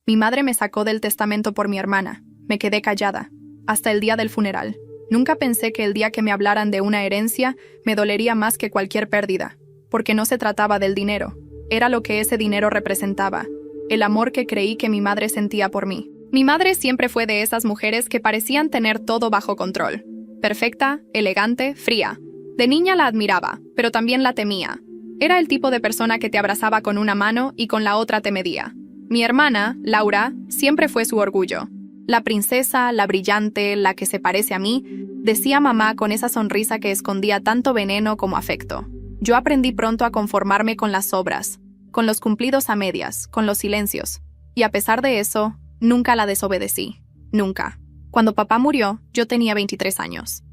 Mi madre me sacó del testamento por mi hermana. Me quedé callada. Hasta el día del funeral. Nunca pensé que el día que me hablaran de una herencia me dolería más que cualquier pérdida. Porque no se trataba del dinero. Era lo que ese dinero representaba. El amor que creí que mi madre sentía por mí. Mi madre siempre fue de esas mujeres que parecían tener todo bajo control. Perfecta, elegante, fría. De niña la admiraba, pero también la temía. Era el tipo de persona que te abrazaba con una mano y con la otra te medía. Mi hermana, Laura, siempre fue su orgullo. La princesa, la brillante, la que se parece a mí, decía mamá con esa sonrisa que escondía tanto veneno como afecto. Yo aprendí pronto a conformarme con las obras, con los cumplidos a medias, con los silencios. Y a pesar de eso, nunca la desobedecí. Nunca. Cuando papá murió, yo tenía 23 años.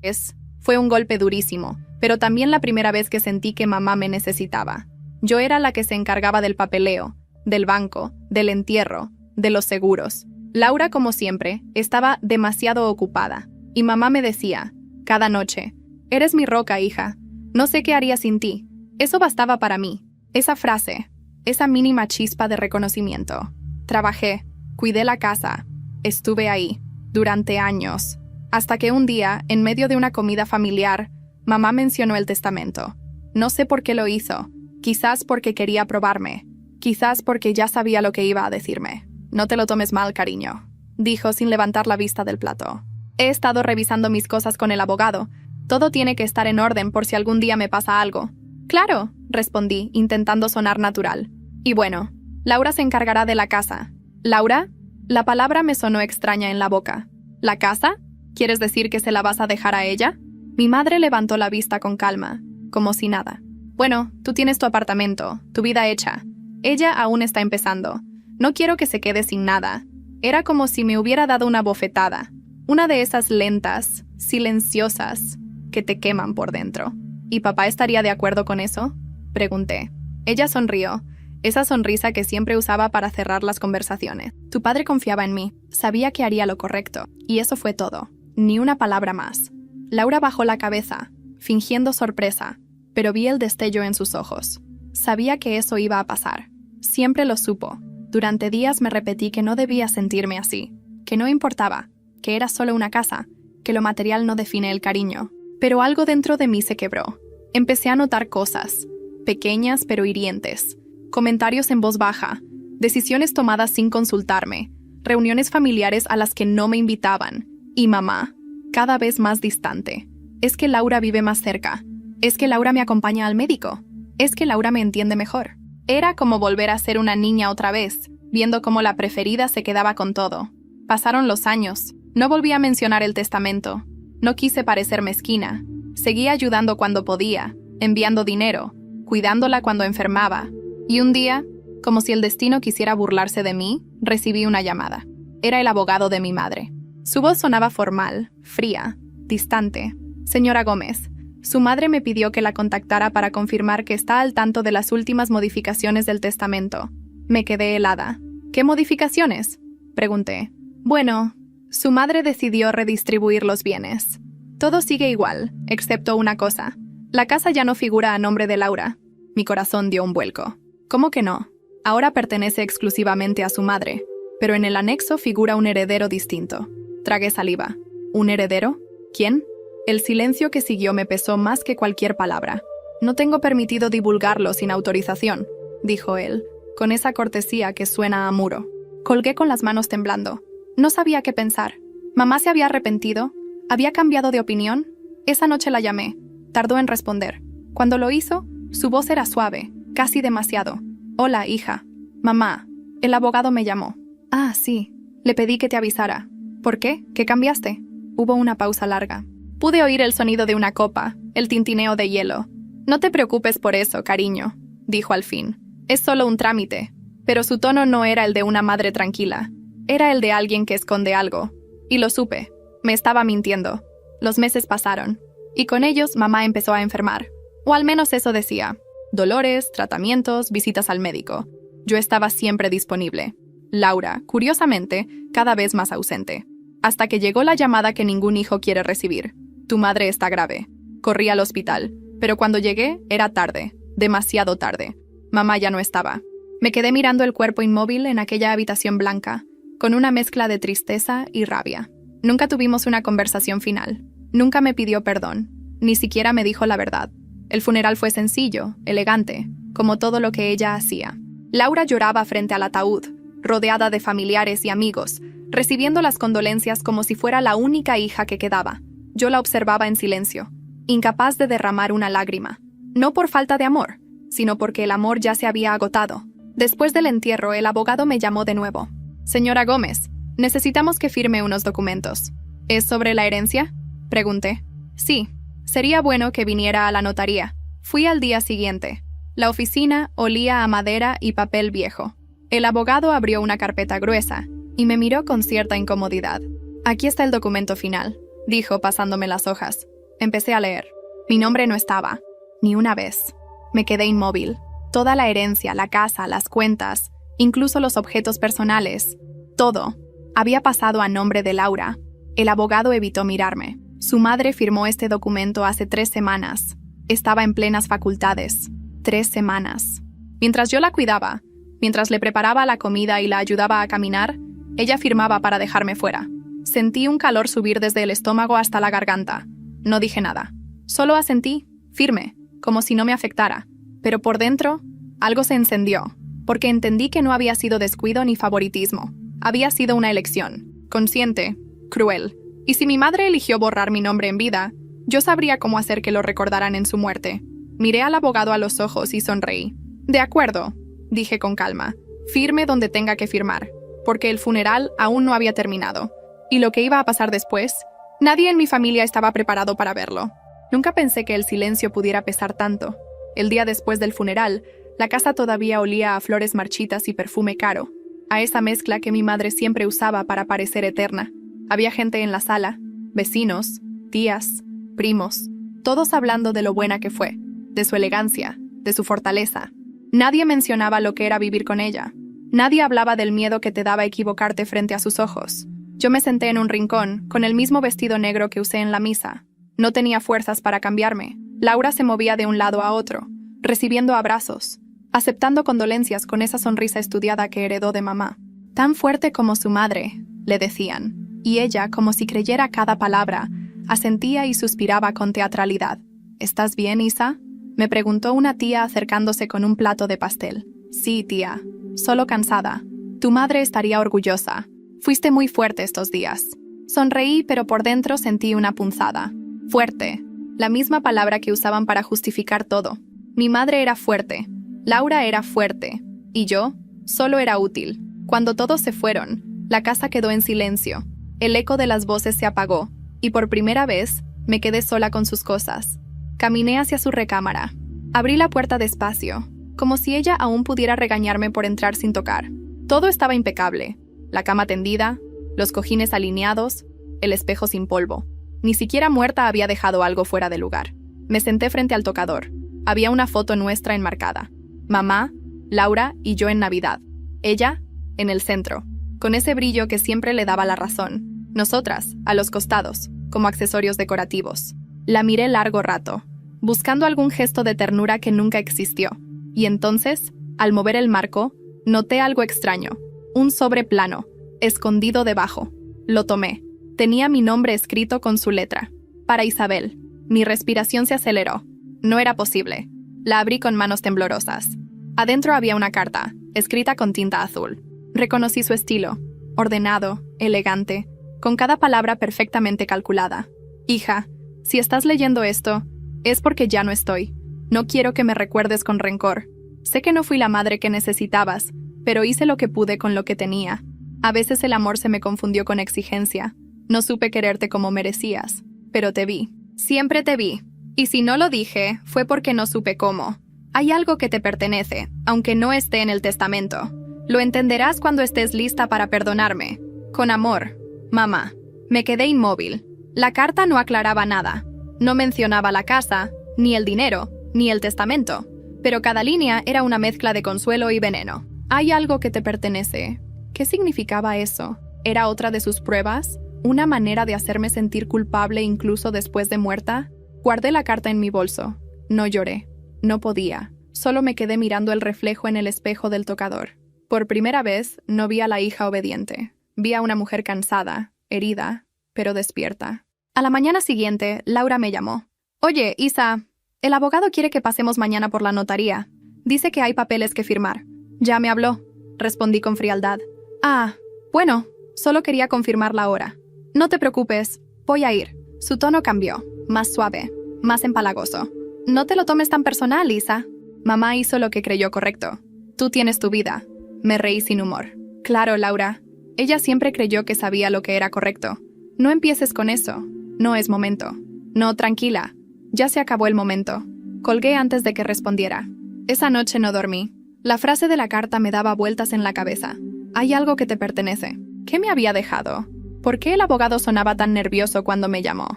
Fue un golpe durísimo, pero también la primera vez que sentí que mamá me necesitaba. Yo era la que se encargaba del papeleo, del banco, del entierro, de los seguros. Laura, como siempre, estaba demasiado ocupada, y mamá me decía, cada noche, «Eres mi roca, hija. No sé qué haría sin ti». Eso bastaba para mí. Esa frase, esa mínima chispa de reconocimiento. Trabajé, cuidé la casa, estuve ahí, durante años, hasta que un día, en medio de una comida familiar, mamá mencionó el testamento. No sé por qué lo hizo, quizás porque quería probarme, quizás porque ya sabía lo que iba a decirme. «No te lo tomes mal, cariño», dijo sin levantar la vista del plato. «He estado revisando mis cosas con el abogado. Todo tiene que estar en orden por si algún día me pasa algo». «Claro», respondí, intentando sonar natural. «Y bueno, Laura se encargará de la casa». «¿Laura?» La palabra me sonó extraña en la boca. «¿La casa? ¿Quieres decir que se la vas a dejar a ella?» Mi madre levantó la vista con calma, como si nada. «Bueno, tú tienes tu apartamento, tu vida hecha. Ella aún está empezando. No quiero que se quede sin nada». Era como si me hubiera dado una bofetada. Una de esas lentas, silenciosas, que te queman por dentro. ¿Y papá estaría de acuerdo con eso?, pregunté. Ella sonrió, esa sonrisa que siempre usaba para cerrar las conversaciones. «Tu padre confiaba en mí, sabía que haría lo correcto, y eso fue todo. Ni una palabra más». Laura bajó la cabeza, fingiendo sorpresa, pero vi el destello en sus ojos. Sabía que eso iba a pasar. Siempre lo supo. Durante días me repetí que no debía sentirme así, que no importaba, que era solo una casa, que lo material no define el cariño. Pero algo dentro de mí se quebró. Empecé a notar cosas, pequeñas pero hirientes. Comentarios en voz baja, decisiones tomadas sin consultarme, reuniones familiares a las que no me invitaban, y mamá, cada vez más distante. Es que Laura vive más cerca. Es que Laura me acompaña al médico. Es que Laura me entiende mejor. Era como volver a ser una niña otra vez, viendo cómo la preferida se quedaba con todo. Pasaron los años. No volví a mencionar el testamento. No quise parecer mezquina. Seguía ayudando cuando podía, enviando dinero, cuidándola cuando enfermaba. Y un día, como si el destino quisiera burlarse de mí, recibí una llamada. Era el abogado de mi madre. Su voz sonaba formal, fría, distante. «Señora Gómez, su madre me pidió que la contactara para confirmar que está al tanto de las últimas modificaciones del testamento». Me quedé helada. «¿Qué modificaciones?», pregunté. «Bueno, su madre decidió redistribuir los bienes. Todo sigue igual, excepto una cosa. La casa ya no figura a nombre de Laura». Mi corazón dio un vuelco. «¿Cómo que no? Ahora pertenece exclusivamente a su madre, pero en el anexo figura un heredero distinto». Tragué saliva. ¿Un heredero? ¿Quién? El silencio que siguió me pesó más que cualquier palabra. «No tengo permitido divulgarlo sin autorización», dijo él, con esa cortesía que suena a muro. Colgué con las manos temblando. No sabía qué pensar. ¿Mamá se había arrepentido? ¿Había cambiado de opinión? Esa noche la llamé. Tardó en responder. Cuando lo hizo, su voz era suave, casi demasiado. «Hola, hija». «Mamá, el abogado me llamó». «Ah, sí. Le pedí que te avisara». «¿Por qué? ¿Qué cambiaste?» Hubo una pausa larga. Pude oír el sonido de una copa, el tintineo de hielo. «No te preocupes por eso, cariño», dijo al fin. «Es solo un trámite». Pero su tono no era el de una madre tranquila. Era el de alguien que esconde algo. Y lo supe. Me estaba mintiendo. Los meses pasaron. Y con ellos mamá empezó a enfermar. O al menos eso decía. Dolores, tratamientos, visitas al médico. Yo estaba siempre disponible. Laura, curiosamente, cada vez más ausente. Hasta que llegó la llamada que ningún hijo quiere recibir. «Tu madre está grave». Corrí al hospital, pero cuando llegué era tarde, demasiado tarde. Mamá ya no estaba. Me quedé mirando el cuerpo inmóvil en aquella habitación blanca, con una mezcla de tristeza y rabia. Nunca tuvimos una conversación final. Nunca me pidió perdón. Ni siquiera me dijo la verdad. El funeral fue sencillo, elegante, como todo lo que ella hacía. Laura lloraba frente al ataúd, rodeada de familiares y amigos, recibiendo las condolencias como si fuera la única hija que quedaba. Yo la observaba en silencio, incapaz de derramar una lágrima. No por falta de amor, sino porque el amor ya se había agotado. Después del entierro, el abogado me llamó de nuevo. «Señora Gómez, necesitamos que firme unos documentos». «¿Es sobre la herencia?», pregunté. «Sí, sería bueno que viniera a la notaría». Fui al día siguiente. La oficina olía a madera y papel viejo. El abogado abrió una carpeta gruesa y me miró con cierta incomodidad. «Aquí está el documento final», dijo pasándome las hojas. Empecé a leer. Mi nombre no estaba, ni una vez. Me quedé inmóvil. Toda la herencia, la casa, las cuentas, incluso los objetos personales, todo, había pasado a nombre de Laura. El abogado evitó mirarme. Su madre firmó este documento hace 3 semanas. Estaba en plenas facultades. 3 semanas. Mientras yo la cuidaba, mientras le preparaba la comida y la ayudaba a caminar, ella firmaba para dejarme fuera. Sentí un calor subir desde el estómago hasta la garganta. No dije nada. Solo asentí, firme, como si no me afectara. Pero por dentro, algo se encendió, porque entendí que no había sido descuido ni favoritismo. Había sido una elección, consciente, cruel. Y si mi madre eligió borrar mi nombre en vida, yo sabría cómo hacer que lo recordaran en su muerte. Miré al abogado a los ojos y sonreí. «De acuerdo», dije con calma. «Firme donde tenga que firmar, porque el funeral aún no había terminado. Y lo que iba a pasar después, nadie en mi familia estaba preparado para verlo». Nunca pensé que el silencio pudiera pesar tanto. El día después del funeral, la casa todavía olía a flores marchitas y perfume caro, a esa mezcla que mi madre siempre usaba para parecer eterna. Había gente en la sala, vecinos, tías, primos, todos hablando de lo buena que fue, de su elegancia, de su fortaleza. Nadie mencionaba lo que era vivir con ella. Nadie hablaba del miedo que te daba equivocarte frente a sus ojos. Yo me senté en un rincón, con el mismo vestido negro que usé en la misa. No tenía fuerzas para cambiarme. Laura se movía de un lado a otro, recibiendo abrazos, aceptando condolencias con esa sonrisa estudiada que heredó de mamá. «Tan fuerte como su madre», le decían, y ella, como si creyera cada palabra, asentía y suspiraba con teatralidad. «¿Estás bien, Isa?», me preguntó una tía acercándose con un plato de pastel. «Sí, tía, solo cansada. Tu madre estaría orgullosa. Fuiste muy fuerte estos días». Sonreí, pero por dentro sentí una punzada. Fuerte, la misma palabra que usaban para justificar todo. Mi madre era fuerte, Laura era fuerte, y yo solo era útil. Cuando todos se fueron, la casa quedó en silencio. El eco de las voces se apagó, y por primera vez me quedé sola con sus cosas. Caminé hacia su recámara. Abrí la puerta despacio, como si ella aún pudiera regañarme por entrar sin tocar. Todo estaba impecable. La cama tendida, los cojines alineados, el espejo sin polvo. Ni siquiera muerta había dejado algo fuera de lugar. Me senté frente al tocador. Había una foto nuestra enmarcada. Mamá, Laura y yo en Navidad. Ella, en el centro, con ese brillo que siempre le daba la razón. Nosotras, a los costados, como accesorios decorativos. La miré largo rato, buscando algún gesto de ternura que nunca existió. Y entonces, al mover el marco, noté algo extraño. Un sobre plano, escondido debajo. Lo tomé. Tenía mi nombre escrito con su letra. Para Isabel. Mi respiración se aceleró. No era posible. La abrí con manos temblorosas. Adentro había una carta, escrita con tinta azul. Reconocí su estilo. Ordenado, elegante, con cada palabra perfectamente calculada. «Hija, si estás leyendo esto, es porque ya no estoy. No quiero que me recuerdes con rencor. Sé que no fui la madre que necesitabas, pero hice lo que pude con lo que tenía. A veces el amor se me confundió con exigencia. No supe quererte como merecías, pero te vi. Siempre te vi. Y si no lo dije, fue porque no supe cómo. Hay algo que te pertenece, aunque no esté en el testamento. Lo entenderás cuando estés lista para perdonarme. Con amor, mamá». Me quedé inmóvil. La carta no aclaraba nada. No mencionaba la casa, ni el dinero, ni el testamento. Pero cada línea era una mezcla de consuelo y veneno. «Hay algo que te pertenece». ¿Qué significaba eso? ¿Era otra de sus pruebas? ¿Una manera de hacerme sentir culpable incluso después de muerta? Guardé la carta en mi bolso. No lloré. No podía. Solo me quedé mirando el reflejo en el espejo del tocador. Por primera vez, no vi a la hija obediente. Vi a una mujer cansada, herida, pero despierta. A la mañana siguiente, Laura me llamó. «Oye, Isa, el abogado quiere que pasemos mañana por la notaría. Dice que hay papeles que firmar». «Ya me habló», respondí con frialdad. «Ah, bueno, solo quería confirmar la hora». «No te preocupes, voy a ir». Su tono cambió, más suave, más empalagoso. «No te lo tomes tan personal, Isa». Mamá hizo lo que creyó correcto. Tú tienes tu vida. Me reí sin humor. Claro, Laura. Ella siempre creyó que sabía lo que era correcto. No empieces con eso. No es momento. No, tranquila. Ya se acabó el momento. Colgué antes de que respondiera. Esa noche no dormí. La frase de la carta me daba vueltas en la cabeza. Hay algo que te pertenece. ¿Qué me había dejado? ¿Por qué el abogado sonaba tan nervioso cuando me llamó?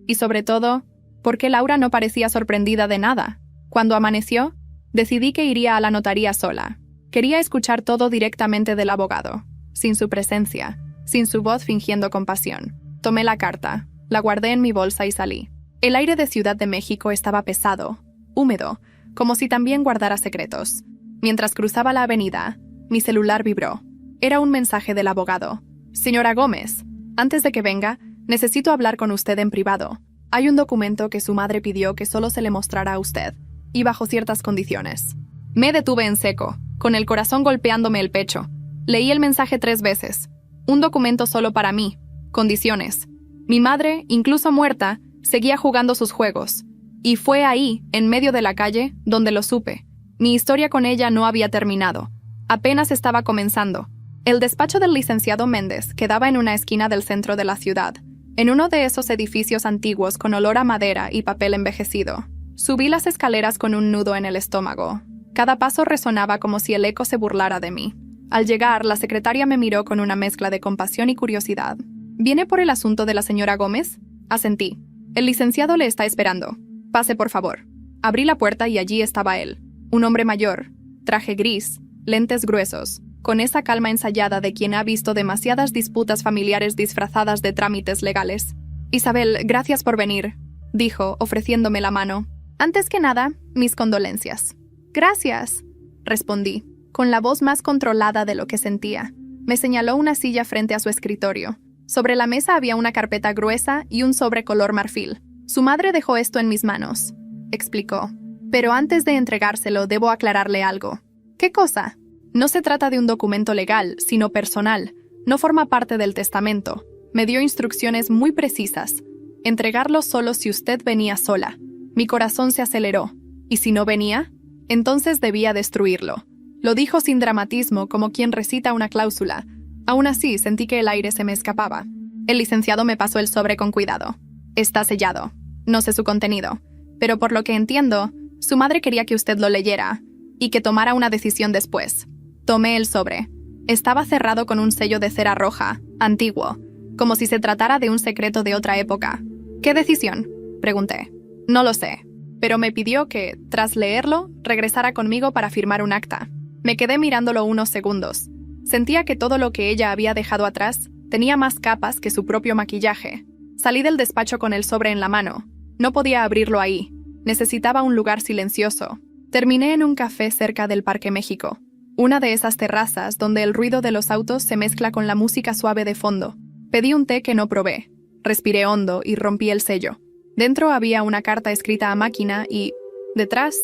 Y sobre todo, ¿por qué Laura no parecía sorprendida de nada? Cuando amaneció, decidí que iría a la notaría sola. Quería escuchar todo directamente del abogado, sin su presencia, sin su voz fingiendo compasión. Tomé la carta, la guardé en mi bolsa y salí. El aire de Ciudad de México estaba pesado, húmedo, como si también guardara secretos. Mientras cruzaba la avenida, mi celular vibró. Era un mensaje del abogado. «Señora Gómez, antes de que venga, necesito hablar con usted en privado. Hay un documento que su madre pidió que solo se le mostrara a usted, y bajo ciertas condiciones». Me detuve en seco, con el corazón golpeándome el pecho. Leí el mensaje 3 veces. Un documento solo para mí. Condiciones. Mi madre, incluso muerta, seguía jugando sus juegos. Y fue ahí, en medio de la calle, donde lo supe. Mi historia con ella no había terminado. Apenas estaba comenzando. El despacho del licenciado Méndez quedaba en una esquina del centro de la ciudad, en uno de esos edificios antiguos con olor a madera y papel envejecido. Subí las escaleras con un nudo en el estómago. Cada paso resonaba como si el eco se burlara de mí. Al llegar, la secretaria me miró con una mezcla de compasión y curiosidad. «¿Viene por el asunto de la señora Gómez?» Asentí. «El licenciado le está esperando. Pase, por favor». Abrí la puerta y allí estaba él. Un hombre mayor, traje gris, lentes gruesos, con esa calma ensayada de quien ha visto demasiadas disputas familiares disfrazadas de trámites legales. «Isabel, gracias por venir», dijo, ofreciéndome la mano. «Antes que nada, mis condolencias». «Gracias», respondí, con la voz más controlada de lo que sentía. Me señaló una silla frente a su escritorio. Sobre la mesa había una carpeta gruesa y un sobre color marfil. «Su madre dejó esto en mis manos», explicó. «Pero antes de entregárselo, debo aclararle algo». «¿Qué cosa?» «No se trata de un documento legal, sino personal. No forma parte del testamento. Me dio instrucciones muy precisas. Entregarlo solo si usted venía sola». Mi corazón se aceleró. ¿Y si no venía? Entonces debía destruirlo. Lo dijo sin dramatismo, como quien recita una cláusula. Aún así, sentí que el aire se me escapaba. El licenciado me pasó el sobre con cuidado. «Está sellado. No sé su contenido. Pero por lo que entiendo, su madre quería que usted lo leyera y que tomara una decisión después». Tomé el sobre. Estaba cerrado con un sello de cera roja, antiguo, como si se tratara de un secreto de otra época. «¿Qué decisión?», pregunté. «No lo sé, pero me pidió que, tras leerlo, regresara conmigo para firmar un acta». Me quedé mirándolo unos segundos. Sentía que todo lo que ella había dejado atrás tenía más capas que su propio maquillaje. Salí del despacho con el sobre en la mano. No podía abrirlo ahí. Necesitaba un lugar silencioso. Terminé en un café cerca del Parque México, una de esas terrazas donde el ruido de los autos se mezcla con la música suave de fondo. Pedí un té que no probé. Respiré hondo y rompí el sello. Dentro había una carta escrita a máquina y, detrás,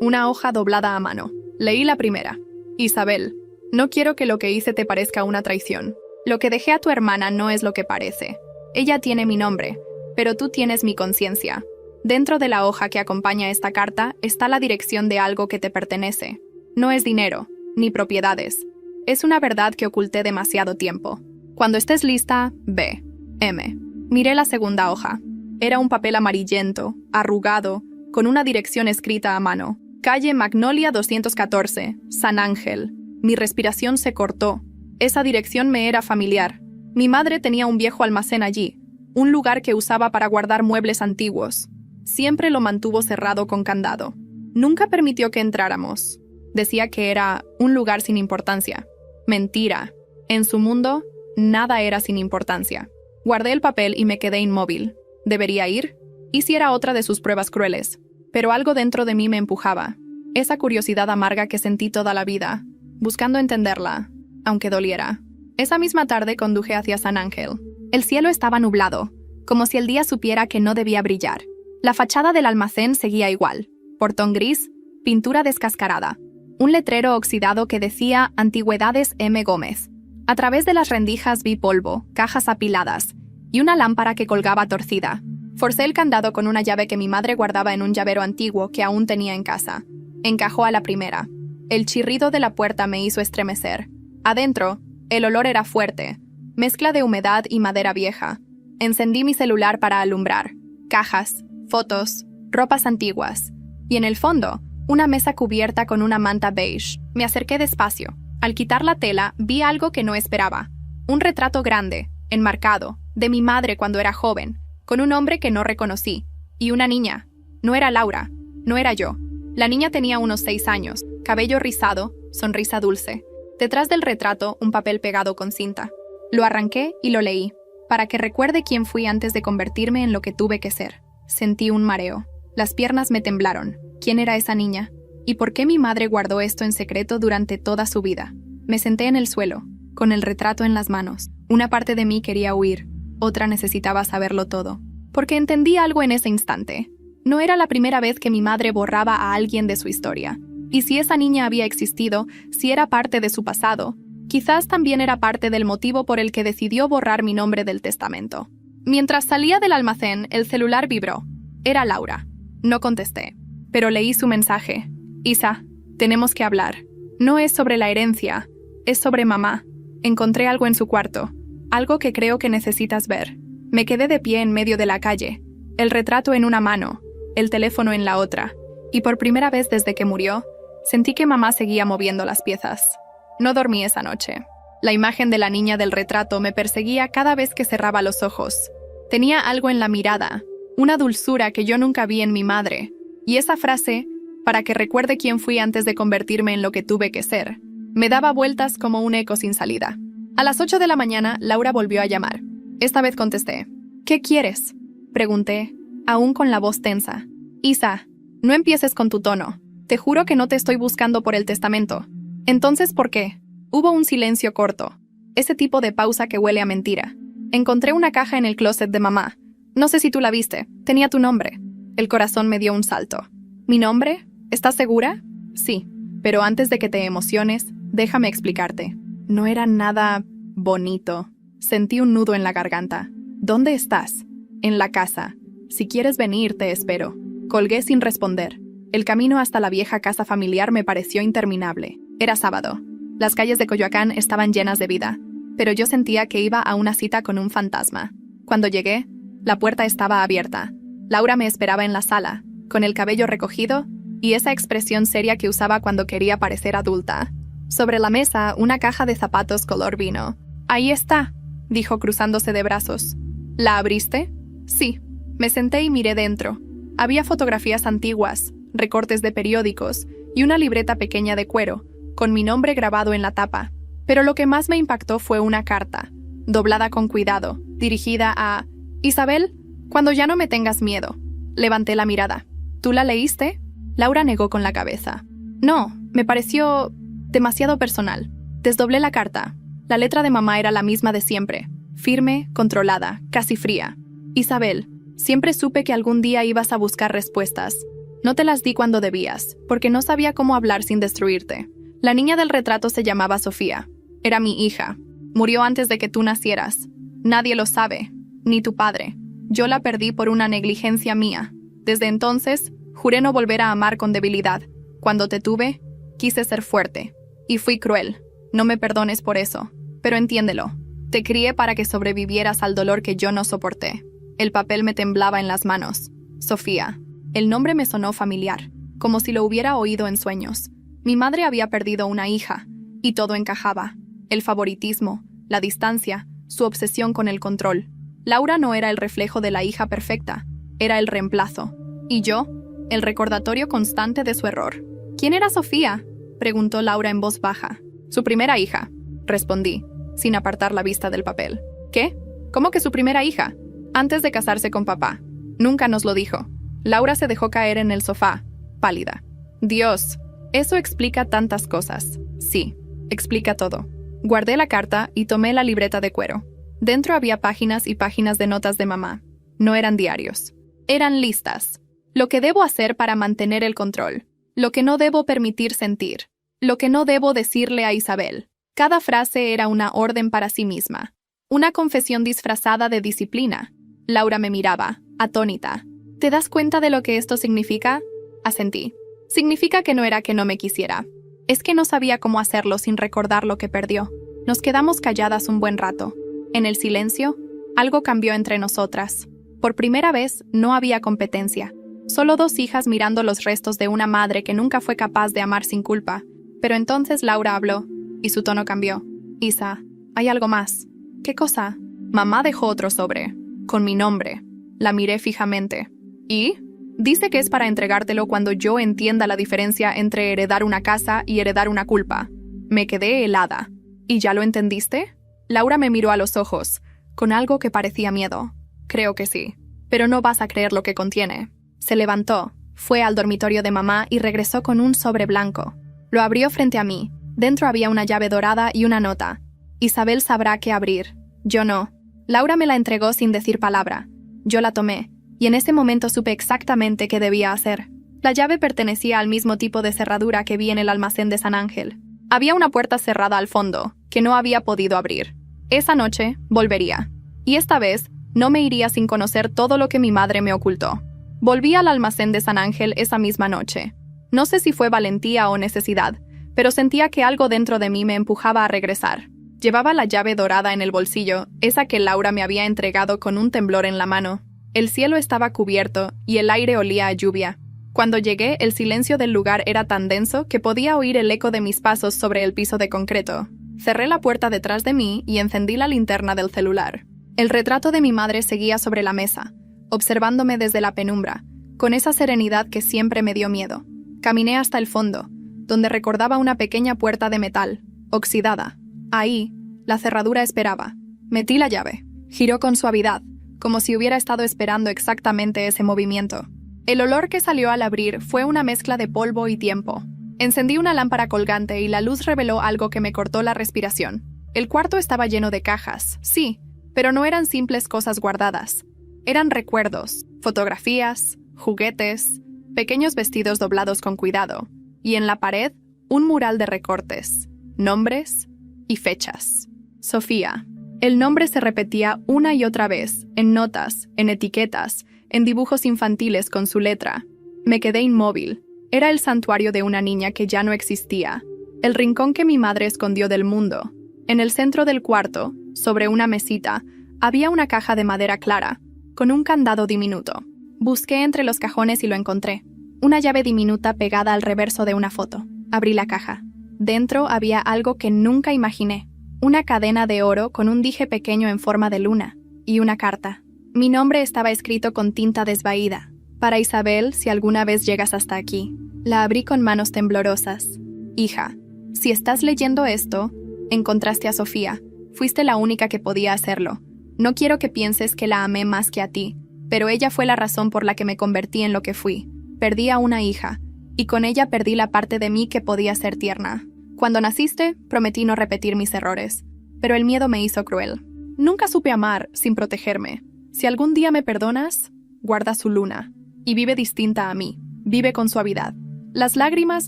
una hoja doblada a mano. Leí la primera. «Isabel, no quiero que lo que hice te parezca una traición. Lo que dejé a tu hermana no es lo que parece. Ella tiene mi nombre, pero tú tienes mi conciencia. Dentro de la hoja que acompaña esta carta está la dirección de algo que te pertenece. No es dinero, ni propiedades. Es una verdad que oculté demasiado tiempo. Cuando estés lista, ve. M». Miré la segunda hoja. Era un papel amarillento, arrugado, con una dirección escrita a mano. Calle Magnolia 214, San Ángel. Mi respiración se cortó. Esa dirección me era familiar. Mi madre tenía un viejo almacén allí, un lugar que usaba para guardar muebles antiguos. Siempre lo mantuvo cerrado con candado. Nunca permitió que entráramos. Decía que era un lugar sin importancia. Mentira. En su mundo, nada era sin importancia. Guardé el papel y me quedé inmóvil. ¿Debería ir? ¿Y si era otra de sus pruebas crueles? Pero algo dentro de mí me empujaba. esa curiosidad amarga que sentí toda la vida, buscando entenderla, aunque doliera. Esa misma tarde conduje hacia San Ángel. El cielo estaba nublado, como si el día supiera que no debía brillar. La fachada del almacén seguía igual, portón gris, pintura descascarada, un letrero oxidado que decía Antigüedades M. Gómez. A través de las rendijas vi polvo, cajas apiladas y una lámpara que colgaba torcida. Forcé el candado con una llave que mi madre guardaba en un llavero antiguo que aún tenía en casa. Encajó a la primera. El chirrido de la puerta me hizo estremecer. Adentro, el olor era fuerte, mezcla de humedad y madera vieja. Encendí mi celular para alumbrar. Cajas, fotos, ropas antiguas. Y en el fondo, una mesa cubierta con una manta beige. Me acerqué despacio. Al quitar la tela, vi algo que no esperaba. Un retrato grande, enmarcado, de mi madre cuando era joven, con un hombre que no reconocí. Y una niña. No era Laura. No era yo. La niña tenía unos 6 años, cabello rizado, sonrisa dulce. Detrás del retrato, un papel pegado con cinta. Lo arranqué y lo leí, para que recuerde quién fui antes de convertirme en lo que tuve que ser. Sentí un mareo. Las piernas me temblaron. ¿Quién era esa niña? ¿Y por qué mi madre guardó esto en secreto durante toda su vida? Me senté en el suelo, con el retrato en las manos. Una parte de mí quería huir, otra necesitaba saberlo todo. Porque entendí algo en ese instante. No era la primera vez que mi madre borraba a alguien de su historia. Y si esa niña había existido, si era parte de su pasado, quizás también era parte del motivo por el que decidió borrar mi nombre del testamento. Mientras salía del almacén, el celular vibró. Era Laura. No contesté, pero leí su mensaje. Isa, tenemos que hablar. No es sobre la herencia, es sobre mamá. Encontré algo en su cuarto, algo que creo que necesitas ver. Me quedé de pie en medio de la calle, el retrato en una mano, el teléfono en la otra, y por primera vez desde que murió, sentí que mamá seguía moviendo las piezas. No dormí esa noche. La imagen de la niña del retrato me perseguía cada vez que cerraba los ojos. Tenía algo en la mirada, una dulzura que yo nunca vi en mi madre, y esa frase, para que recuerde quién fui antes de convertirme en lo que tuve que ser, me daba vueltas como un eco sin salida. A las 8 de la mañana, Laura volvió a llamar. Esta vez contesté. ¿Qué quieres?, pregunté, aún con la voz tensa. Isa, no empieces con tu tono. Te juro que no te estoy buscando por el testamento. Entonces, ¿por qué? Hubo un silencio corto. Ese tipo de pausa que huele a mentira. Encontré una caja en el closet de mamá. No sé si tú la viste. Tenía tu nombre. El corazón me dio un salto. ¿Mi nombre? ¿Estás segura? Sí, pero antes de que te emociones, déjame explicarte. No era nada bonito. Sentí un nudo en la garganta. ¿Dónde estás? En la casa. Si quieres venir, te espero. Colgué sin responder. El camino hasta la vieja casa familiar me pareció interminable. Era sábado. Las calles de Coyoacán estaban llenas de vida, pero yo sentía que iba a una cita con un fantasma. Cuando llegué, la puerta estaba abierta. Laura me esperaba en la sala, con el cabello recogido y esa expresión seria que usaba cuando quería parecer adulta. Sobre la mesa, una caja de zapatos color vino. «Ahí está», dijo cruzándose de brazos. «¿La abriste?» «Sí». Me senté y miré dentro. Había fotografías antiguas, recortes de periódicos y una libreta pequeña de cuero, con mi nombre grabado en la tapa. Pero lo que más me impactó fue una carta, doblada con cuidado, dirigida a «Isabel, cuando ya no me tengas miedo». Levanté la mirada. «¿Tú la leíste?» Laura negó con la cabeza. «No, me pareció demasiado personal». Desdoblé la carta. La letra de mamá era la misma de siempre, firme, controlada, casi fría. «Isabel, siempre supe que algún día ibas a buscar respuestas. No te las di cuando debías, porque no sabía cómo hablar sin destruirte. La niña del retrato se llamaba Sofía. Era mi hija. Murió antes de que tú nacieras. Nadie lo sabe, ni tu padre. Yo la perdí por una negligencia mía. Desde entonces, juré no volver a amar con debilidad. Cuando te tuve, quise ser fuerte. Y fui cruel. No me perdones por eso. Pero entiéndelo. Te crié para que sobrevivieras al dolor que yo no soporté. El papel me temblaba en las manos. Sofía. El nombre me sonó familiar, como si lo hubiera oído en sueños. Mi madre había perdido una hija, y todo encajaba. El favoritismo, la distancia, su obsesión con el control. Laura no era el reflejo de la hija perfecta, era el reemplazo. Y yo, el recordatorio constante de su error. ¿Quién era Sofía?, preguntó Laura en voz baja. Su primera hija, respondí, sin apartar la vista del papel. ¿Qué? ¿Cómo que su primera hija? Antes de casarse con papá. Nunca nos lo dijo. Laura se dejó caer en el sofá, pálida. Dios, eso explica tantas cosas. Sí, explica todo. Guardé la carta y tomé la libreta de cuero. Dentro había páginas y páginas de notas de mamá. No eran diarios. Eran listas. Lo que debo hacer para mantener el control. Lo que no debo permitir sentir. Lo que no debo decirle a Isabel. Cada frase era una orden para sí misma. Una confesión disfrazada de disciplina. Laura me miraba, atónita. ¿Te das cuenta de lo que esto significa? Asentí. Significa que no era que no me quisiera. Es que no sabía cómo hacerlo sin recordar lo que perdió. Nos quedamos calladas un buen rato. En el silencio, algo cambió entre nosotras. Por primera vez, no había competencia. Solo dos hijas mirando los restos de una madre que nunca fue capaz de amar sin culpa. Pero entonces Laura habló, y su tono cambió. Isa, hay algo más. ¿Qué cosa? Mamá dejó otro sobre, con mi nombre. La miré fijamente. ¿Y? Dice que es para entregártelo cuando yo entienda la diferencia entre heredar una casa y heredar una culpa. Me quedé helada. ¿Y ya lo entendiste? Laura me miró a los ojos, con algo que parecía miedo. Creo que sí. Pero no vas a creer lo que contiene. Se levantó, fue al dormitorio de mamá y regresó con un sobre blanco. Lo abrió frente a mí. Dentro había una llave dorada y una nota. Isabel sabrá qué abrir. Yo no. Laura me la entregó sin decir palabra. Yo la tomé, y en ese momento supe exactamente qué debía hacer. La llave pertenecía al mismo tipo de cerradura que vi en el almacén de San Ángel. Había una puerta cerrada al fondo, que no había podido abrir. Esa noche, volvería. Y esta vez, no me iría sin conocer todo lo que mi madre me ocultó. Volví al almacén de San Ángel esa misma noche. No sé si fue valentía o necesidad, pero sentía que algo dentro de mí me empujaba a regresar. Llevaba la llave dorada en el bolsillo, esa que Laura me había entregado con un temblor en la mano. El cielo estaba cubierto y el aire olía a lluvia. Cuando llegué, el silencio del lugar era tan denso que podía oír el eco de mis pasos sobre el piso de concreto. Cerré la puerta detrás de mí y encendí la linterna del celular. El retrato de mi madre seguía sobre la mesa, observándome desde la penumbra, con esa serenidad que siempre me dio miedo. Caminé hasta el fondo, donde recordaba una pequeña puerta de metal, oxidada. Ahí, la cerradura esperaba. Metí la llave. Giró con suavidad, como si hubiera estado esperando exactamente ese movimiento. El olor que salió al abrir fue una mezcla de polvo y tiempo. Encendí una lámpara colgante y la luz reveló algo que me cortó la respiración. El cuarto estaba lleno de cajas, sí, pero no eran simples cosas guardadas. Eran recuerdos, fotografías, juguetes, pequeños vestidos doblados con cuidado, y en la pared, un mural de recortes, nombres y fechas. Sofía. El nombre se repetía una y otra vez, en notas, en etiquetas, en dibujos infantiles con su letra. Me quedé inmóvil. Era el santuario de una niña que ya no existía, el rincón que mi madre escondió del mundo. En el centro del cuarto, sobre una mesita, había una caja de madera clara, con un candado diminuto. Busqué entre los cajones y lo encontré. Una llave diminuta pegada al reverso de una foto. Abrí la caja. Dentro había algo que nunca imaginé. Una cadena de oro con un dije pequeño en forma de luna. Y una carta. Mi nombre estaba escrito con tinta desvaída. Para Isabel, si alguna vez llegas hasta aquí. La abrí con manos temblorosas. Hija, si estás leyendo esto, encontraste a Sofía. Fuiste la única que podía hacerlo. No quiero que pienses que la amé más que a ti, pero ella fue la razón por la que me convertí en lo que fui. Perdí a una hija, y con ella perdí la parte de mí que podía ser tierna. Cuando naciste, prometí no repetir mis errores, pero el miedo me hizo cruel. Nunca supe amar sin protegerme. Si algún día me perdonas, guarda su luna, y vive distinta a mí, vive con suavidad. Las lágrimas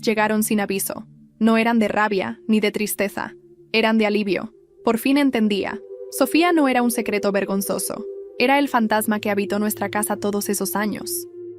llegaron sin aviso. No eran de rabia ni de tristeza, eran de alivio. Por fin entendía. Sofía no era un secreto vergonzoso, era el fantasma que habitó nuestra casa todos esos años.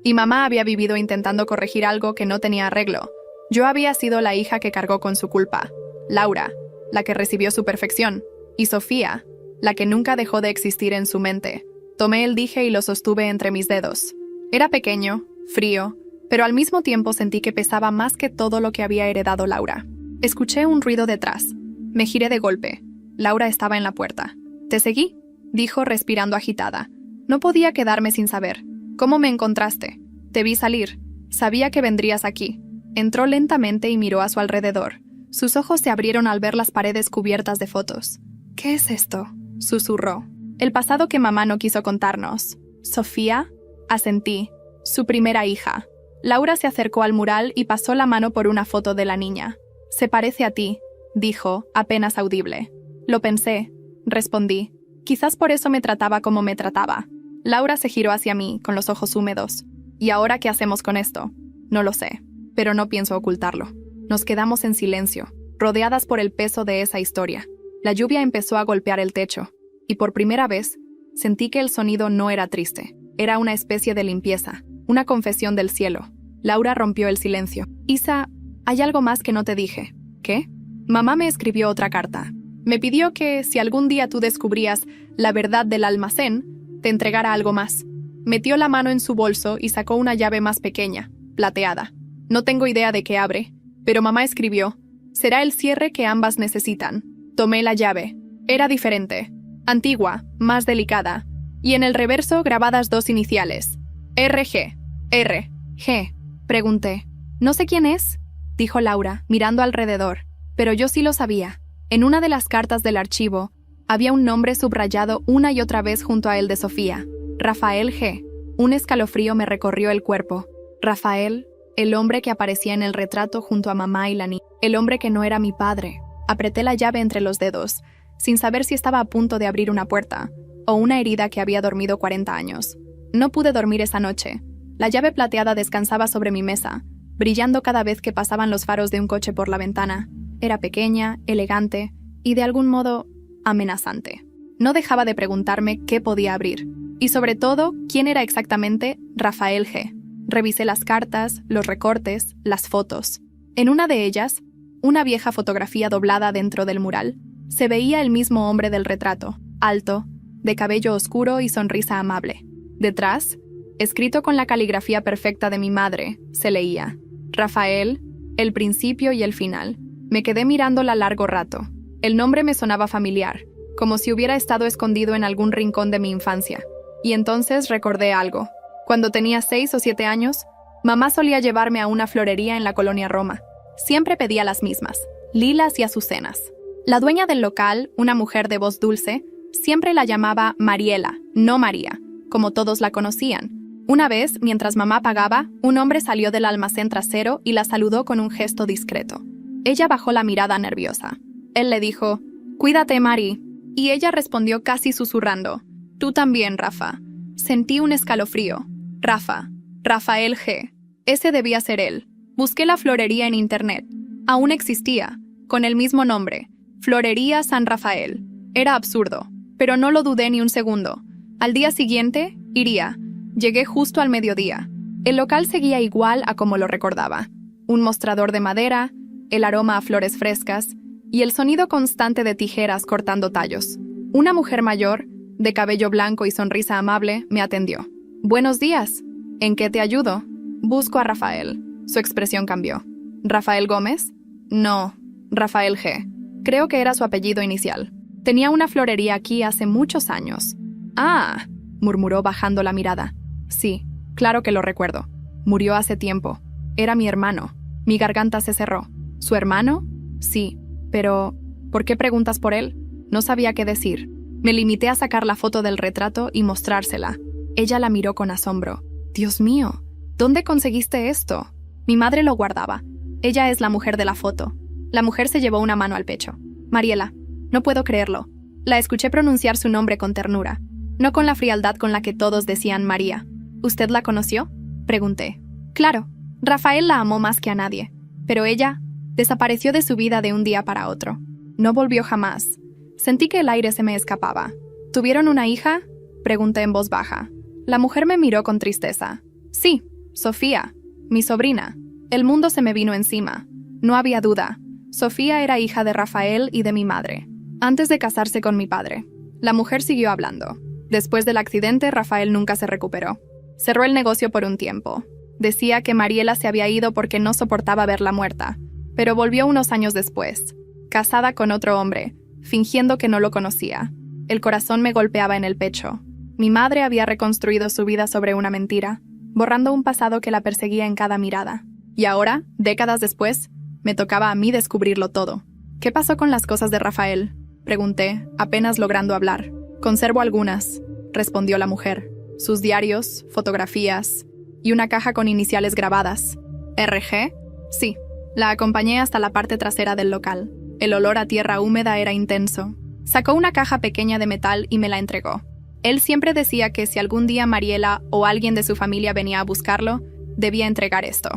Y mamá había vivido intentando corregir algo que no tenía arreglo. Yo había sido la hija que cargó con su culpa. Laura, la que recibió su perfección. Y Sofía, la que nunca dejó de existir en su mente. Tomé el dije y lo sostuve entre mis dedos. Era pequeño, frío, pero al mismo tiempo sentí que pesaba más que todo lo que había heredado Laura. Escuché un ruido detrás. Me giré de golpe. Laura estaba en la puerta. «¿Te seguí?», dijo respirando agitada. No podía quedarme sin saber. «¿Cómo me encontraste? Te vi salir. Sabía que vendrías aquí». Entró lentamente y miró a su alrededor. Sus ojos se abrieron al ver las paredes cubiertas de fotos. «¿Qué es esto?», susurró. «El pasado que mamá no quiso contarnos». «¿Sofía?», asentí. «Su primera hija». Laura se acercó al mural y pasó la mano por una foto de la niña. «Se parece a ti», dijo, apenas audible. «Lo pensé», respondí. «Quizás por eso me trataba como me trataba». Laura se giró hacia mí, con los ojos húmedos. «¿Y ahora qué hacemos con esto?» «No lo sé, pero no pienso ocultarlo». Nos quedamos en silencio, rodeadas por el peso de esa historia. La lluvia empezó a golpear el techo, y por primera vez, sentí que el sonido no era triste. Era una especie de limpieza, una confesión del cielo. Laura rompió el silencio. «Isa, hay algo más que no te dije». «¿Qué?» «Mamá me escribió otra carta. Me pidió que, si algún día tú descubrías la verdad del almacén, te entregara algo más». Metió la mano en su bolso y sacó una llave más pequeña, plateada. No tengo idea de qué abre, pero mamá escribió: «Será el cierre que ambas necesitan». Tomé la llave. Era diferente, antigua, más delicada, y en el reverso grabadas dos iniciales. RG. R.G. Pregunté. «¿No sé quién es?», dijo Laura, mirando alrededor. Pero yo sí lo sabía. En una de las cartas del archivo, había un nombre subrayado una y otra vez junto a el de Sofía. Rafael G. Un escalofrío me recorrió el cuerpo. Rafael, el hombre que aparecía en el retrato junto a mamá y la niña. El hombre que no era mi padre. Apreté la llave entre los dedos, sin saber si estaba a punto de abrir una puerta, o una herida que había dormido 40 años. No pude dormir esa noche. La llave plateada descansaba sobre mi mesa, brillando cada vez que pasaban los faros de un coche por la ventana. Era pequeña, elegante y de algún modo amenazante. No dejaba de preguntarme qué podía abrir. Y sobre todo, quién era exactamente Rafael G. Revisé las cartas, los recortes, las fotos. En una de ellas, una vieja fotografía doblada dentro del mural, se veía el mismo hombre del retrato, alto, de cabello oscuro y sonrisa amable. Detrás, escrito con la caligrafía perfecta de mi madre, se leía: Rafael, el principio y el final. Me quedé mirándola largo rato. El nombre me sonaba familiar, como si hubiera estado escondido en algún rincón de mi infancia. Y entonces recordé algo. Cuando tenía 6 o 7 años, mamá solía llevarme a una florería en la colonia Roma. Siempre pedía las mismas, lilas y azucenas. La dueña del local, una mujer de voz dulce, siempre la llamaba Mariela, no María, como todos la conocían. Una vez, mientras mamá pagaba, un hombre salió del almacén trasero y la saludó con un gesto discreto. Ella bajó la mirada nerviosa. Él le dijo: «Cuídate, Mari». Y ella respondió casi susurrando: «Tú también, Rafa». Sentí un escalofrío. Rafa. Rafael G. Ese debía ser él. Busqué la florería en internet. Aún existía, con el mismo nombre, Florería San Rafael. Era absurdo, pero no lo dudé ni un segundo. Al día siguiente, iría. Llegué justo al mediodía. El local seguía igual a como lo recordaba. Un mostrador de madera, el aroma a flores frescas y el sonido constante de tijeras cortando tallos. Una mujer mayor, de cabello blanco y sonrisa amable, me atendió. «Buenos días. ¿En qué te ayudo?» «Busco a Rafael». Su expresión cambió. «¿Rafael Gómez?» «No, Rafael G. Creo que era su apellido inicial. Tenía una florería aquí hace muchos años». «Ah», murmuró bajando la mirada. «Sí, claro que lo recuerdo. Murió hace tiempo. Era mi hermano». Mi garganta se cerró. «¿Su hermano?» «Sí, pero ¿por qué preguntas por él?» No sabía qué decir. Me limité a sacar la foto del retrato y mostrársela. Ella la miró con asombro. «Dios mío, ¿dónde conseguiste esto?» Mi madre lo guardaba. Ella es la mujer de la foto. La mujer se llevó una mano al pecho. «Mariela, no puedo creerlo». La escuché pronunciar su nombre con ternura, no con la frialdad con la que todos decían María. «¿Usted la conoció?», pregunté. «Claro, Rafael la amó más que a nadie, pero ella desapareció de su vida de un día para otro. No volvió jamás». Sentí que el aire se me escapaba. «¿Tuvieron una hija?», pregunté en voz baja. La mujer me miró con tristeza. «Sí, Sofía, mi sobrina». El mundo se me vino encima. No había duda. Sofía era hija de Rafael y de mi madre, antes de casarse con mi padre. La mujer siguió hablando. Después del accidente, Rafael nunca se recuperó. Cerró el negocio por un tiempo. Decía que Mariela se había ido porque no soportaba verla muerta, pero volvió unos años después, casada con otro hombre, fingiendo que no lo conocía. El corazón me golpeaba en el pecho. Mi madre había reconstruido su vida sobre una mentira, borrando un pasado que la perseguía en cada mirada. Y ahora, décadas después, me tocaba a mí descubrirlo todo. «¿Qué pasó con las cosas de Rafael?», pregunté, apenas logrando hablar. «Conservo algunas», respondió la mujer. «Sus diarios, fotografías y una caja con iniciales grabadas. ¿RG? Sí. La acompañé hasta la parte trasera del local. El olor a tierra húmeda era intenso. Sacó una caja pequeña de metal y me la entregó. Él siempre decía que si algún día Mariela o alguien de su familia venía a buscarlo, debía entregar esto.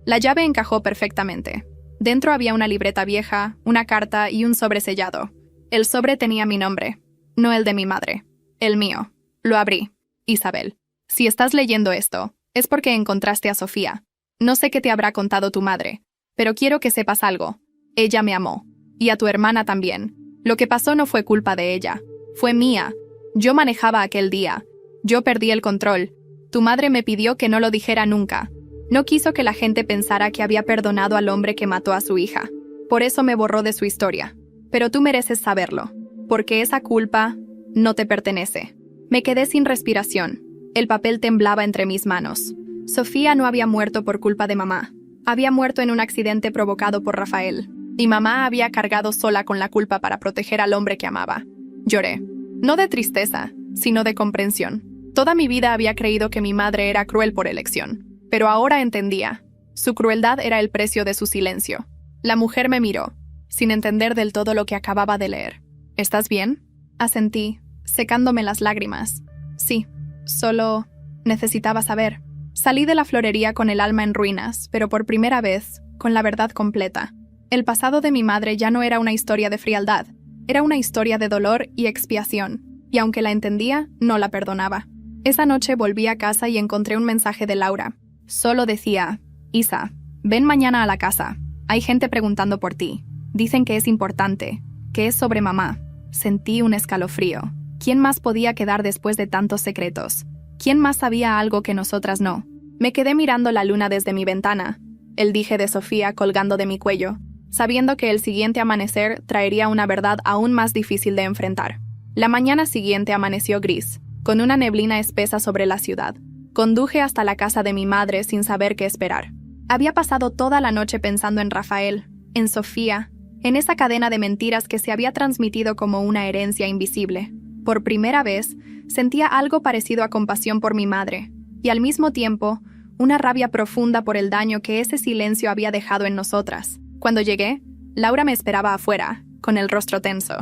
La llave encajó perfectamente. Dentro había una libreta vieja, una carta y un sobre sellado. El sobre tenía mi nombre, no el de mi madre, el mío. Lo abrí. Isabel, si estás leyendo esto, es porque encontraste a Sofía. No sé qué te habrá contado tu madre, pero quiero que sepas algo. Ella me amó. Y a tu hermana también. Lo que pasó no fue culpa de ella. Fue mía. Yo manejaba aquel día. Yo perdí el control. Tu madre me pidió que no lo dijera nunca. No quiso que la gente pensara que había perdonado al hombre que mató a su hija. Por eso me borró de su historia. Pero tú mereces saberlo, porque esa culpa no te pertenece. Me quedé sin respiración. El papel temblaba entre mis manos. Sofía no había muerto por culpa de mamá. Había muerto en un accidente provocado por Rafael. Y mamá había cargado sola con la culpa para proteger al hombre que amaba. Lloré. No de tristeza, sino de comprensión. Toda mi vida había creído que mi madre era cruel por elección. Pero ahora entendía. Su crueldad era el precio de su silencio. La mujer me miró, sin entender del todo lo que acababa de leer. ¿Estás bien? Asentí, secándome las lágrimas. Sí, solo necesitaba saber. Salí de la florería con el alma en ruinas, pero por primera vez, con la verdad completa. El pasado de mi madre ya no era una historia de frialdad, era una historia de dolor y expiación, y aunque la entendía, no la perdonaba. Esa noche volví a casa y encontré un mensaje de Laura. Solo decía, Isa, ven mañana a la casa. Hay gente preguntando por ti. Dicen que es importante, que es sobre mamá. Sentí un escalofrío. ¿Quién más podía quedar después de tantos secretos? ¿Quién más sabía algo que nosotras no? Me quedé mirando la luna desde mi ventana, el dije de Sofía colgando de mi cuello, sabiendo que el siguiente amanecer traería una verdad aún más difícil de enfrentar. La mañana siguiente amaneció gris, con una neblina espesa sobre la ciudad. Conduje hasta la casa de mi madre sin saber qué esperar. Había pasado toda la noche pensando en Rafael, en Sofía, en esa cadena de mentiras que se había transmitido como una herencia invisible. Por primera vez, sentía algo parecido a compasión por mi madre, y al mismo tiempo, una rabia profunda por el daño que ese silencio había dejado en nosotras. Cuando llegué, Laura me esperaba afuera, con el rostro tenso.